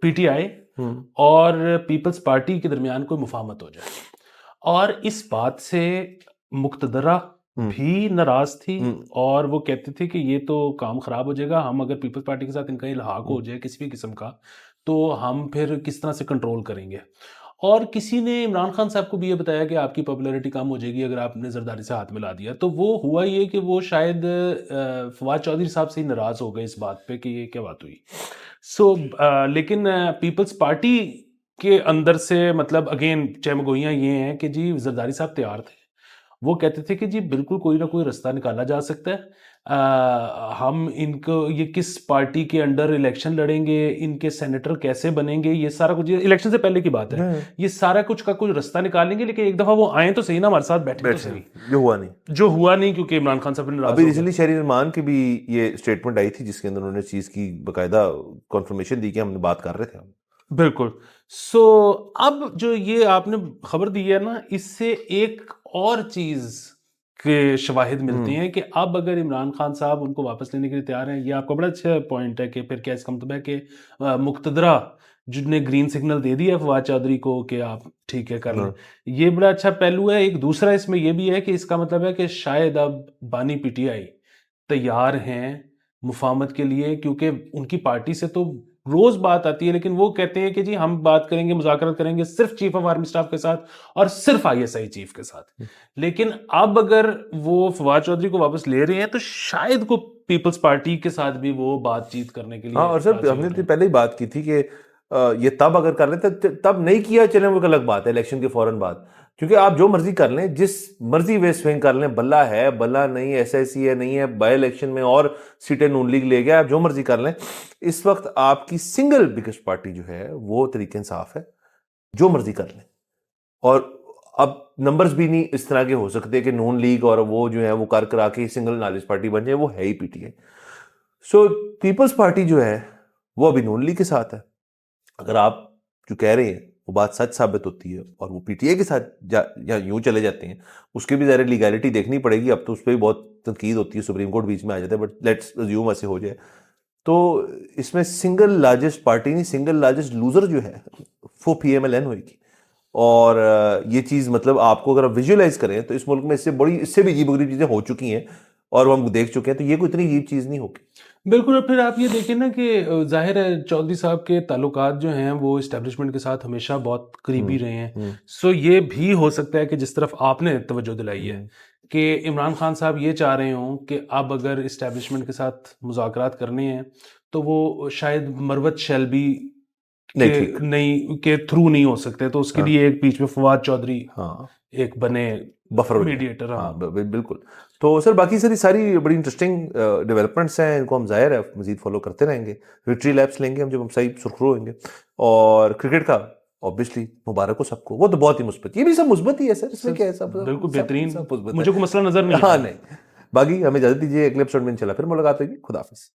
पीटीआई हम्म और पीपल्स पार्टी के दरमियान कोई मुफाहमत हो जाए, और इस बात से मुक्तदरा हम्म भी नाराज थी। हम्म और वो कहते थे कि ये तो काम खराब हो जाएगा, हम अगर पीपल्स पार्टी के साथ इनका इल्हाक हो हम्म जाए किसी भी किस्म का, तो हम फिर किस तरह से कंट्रोल करेंगे। और किसी ने इमरान खान साहब को भी ये बताया कि आपकी पॉपुलैरिटी कम हो जाएगी अगर आपने जरदारी से हाथ मिला दिया। तो वो हुआ ये कि वो शायद फवाद चौधरी साहब से ही नाराज हो गए इस बात पे कि ये क्या बात हुई। सो लेकिन पीपल्स पार्टी के अंदर से, मतलब अगेन चहमगोइयाँ ये हैं कि जी जरदारी साहब तैयार थे। वो कहते थे कि जी बिल्कुल कोई ना कोई रास्ता निकाला जा सकता है। हम इनको, ये किस पार्टी के अंडर इलेक्शन लड़ेंगे, इनके सेनेटर कैसे बनेंगे, ये सारा कुछ, ये इलेक्शन से पहले की बात है, हम्म। ये सारा कुछ का कुछ रास्ता निकालेंगे। लेकिन एक दफ़ा वो आए तो सही ना, हमारे साथ बैठे तो बैठे सही। जो हुआ नहीं। जो हुआ नहीं, क्योंकि इमरान खान साहब ने नाराज अभी हो गए। रिसेंटली शहरी रहमान की भी ये स्टेटमेंट आई थी जिसके अंदर उन्होंने इस चीज की बकायदा कॉन्फर्मेशन दी कि हम बात कर रहे थे। बिल्कुल। सो अब जो ये आपने खबर दी है ना, इससे एक और चीज के शवाहिद मिलते हम्म हैं कि अब अगर इमरान खान साहब उनको वापस लेने के लिए तैयार हैं, ये आपका बड़ा अच्छा पॉइंट है कि फिर क्या इसका मतलब है कि मुक्तदरा जिसने ग्रीन सिग्नल दे दिया फवाद चौधरी को कि आप ठीक है कर लें, हाँ ये बड़ा अच्छा पहलू है। एक दूसरा इसमें ये भी है कि इसका मतलब है कि शायद अब बानी पीटीआई तैयार हैं मुफाहमत के लिए, क्योंकि उनकी पार्टी से तो रोज बात आती है, लेकिन वो कहते हैं कि जी हम बात करेंगे, मुज़ाकरात करेंगे सिर्फ चीफ ऑफ आर्मी स्टाफ के साथ और सिर्फ आईएसआई चीफ के साथ। लेकिन अब अगर वो फवाद चौधरी को वापस ले रहे हैं, तो शायद को पीपल्स पार्टी के साथ भी वो बातचीत करने के हाँ। लिए और सर राजी हो हमने रहे तो हैं। पहले ही बात की थी कि ये तब अगर कर रहे थे, तब नहीं किया चले वो एक अलग बात है इलेक्शन के फौरन बाद। क्योंकि आप जो मर्जी कर लें, जिस मर्जी वे स्विंग कर लें, बल्ला है बल्ला नहीं, एसआईसी है नहीं है, बाई इलेक्शन में और सीटें नून लीग ले गया, आप जो मर्जी कर लें। इस वक्त आपकी सिंगल बिगेस्ट पार्टी जो है वो तरीके इंसाफ है, जो मर्जी कर लें। और अब नंबर्स भी नहीं इस तरह के हो सकते कि नून लीग और वो जो है वो कर करा के सिंगल नालिश पार्टी बन जाए, वो है ही पीटीआई। सो पीपल्स पार्टी जो है वो अभी नून लीग के साथ है। अगर आप जो कह रहे हैं वो बात सच साबित होती है और वो पीटीआई के साथ या यूं चले जाते हैं, उसके भी ज़रा लीगैलिटी देखनी पड़ेगी। अब तो उस पर भी बहुत तनकीद होती है, सुप्रीम कोर्ट बीच में आ जाता है, बट लेट्स अज्यूम ऐसे हो जाए तो इसमें सिंगल लार्जेस्ट पार्टी नहीं, सिंगल लार्जेस्ट लूजर जो है वो पीएमएलएन होगी। और ये चीज़ मतलब आपको अगर आप विजुअलाइज करें तो इस मुल्क में इससे भी अजीब गरीब चीज़ें हो चुकी हैं और वो हम देख चुके हैं, तो ये कोई इतनी अजीब चीज़ नहीं होगी। बिल्कुल। और फिर आप ये देखें ना कि जाहिर है चौधरी साहब के ताल्लुकात जो हैं वो इस्टेब्लिशमेंट के साथ हमेशा बहुत करीबी रहे हैं। हम्म सो ये भी हो सकता है कि जिस तरफ आपने तवज्जो दिलाई है हम्म कि इमरान खान साहब ये चाह रहे हों कि अब अगर इस्टेब्लिशमेंट के साथ मुज़ाकरात करने हैं, तो वो शायद मरवत शैलबी नहीं के ठीक। नहीं के थ्रू नहीं हो सकते, तो उसके हाँ लिए एक बीच में फवाद चौधरी हाँ एक बने बफर हो जाए। मीडिएटर। हाँ हाँ बिल्कुल। तो सर बाकी सारी बड़ी इंटरेस्टिंग डेवलपमेंट्स हैं, इनको हम जाहिर है मजीद फॉलो करते रहेंगे। विक्ट्री लैप्स लेंगे हम जब हम सही सुरखरू होंगे। और क्रिकेट का ऑब्वियसली मुबारक हो सबको, वो तो बहुत ही मुस्बत, ये भी सब मुस्बत ही है सर, इसमें क्या है, सब बिल्कुल सब बेहतरीन। सब मुस्बत मुझे है। कोई मसला नजर नहीं आ हाँ रहा। नहीं, बाकी हमें इजाजत दीजिए, अगले एपिसोड में इंशाल्लाह फिर मुलाकात होगी। खुदा हाफिज।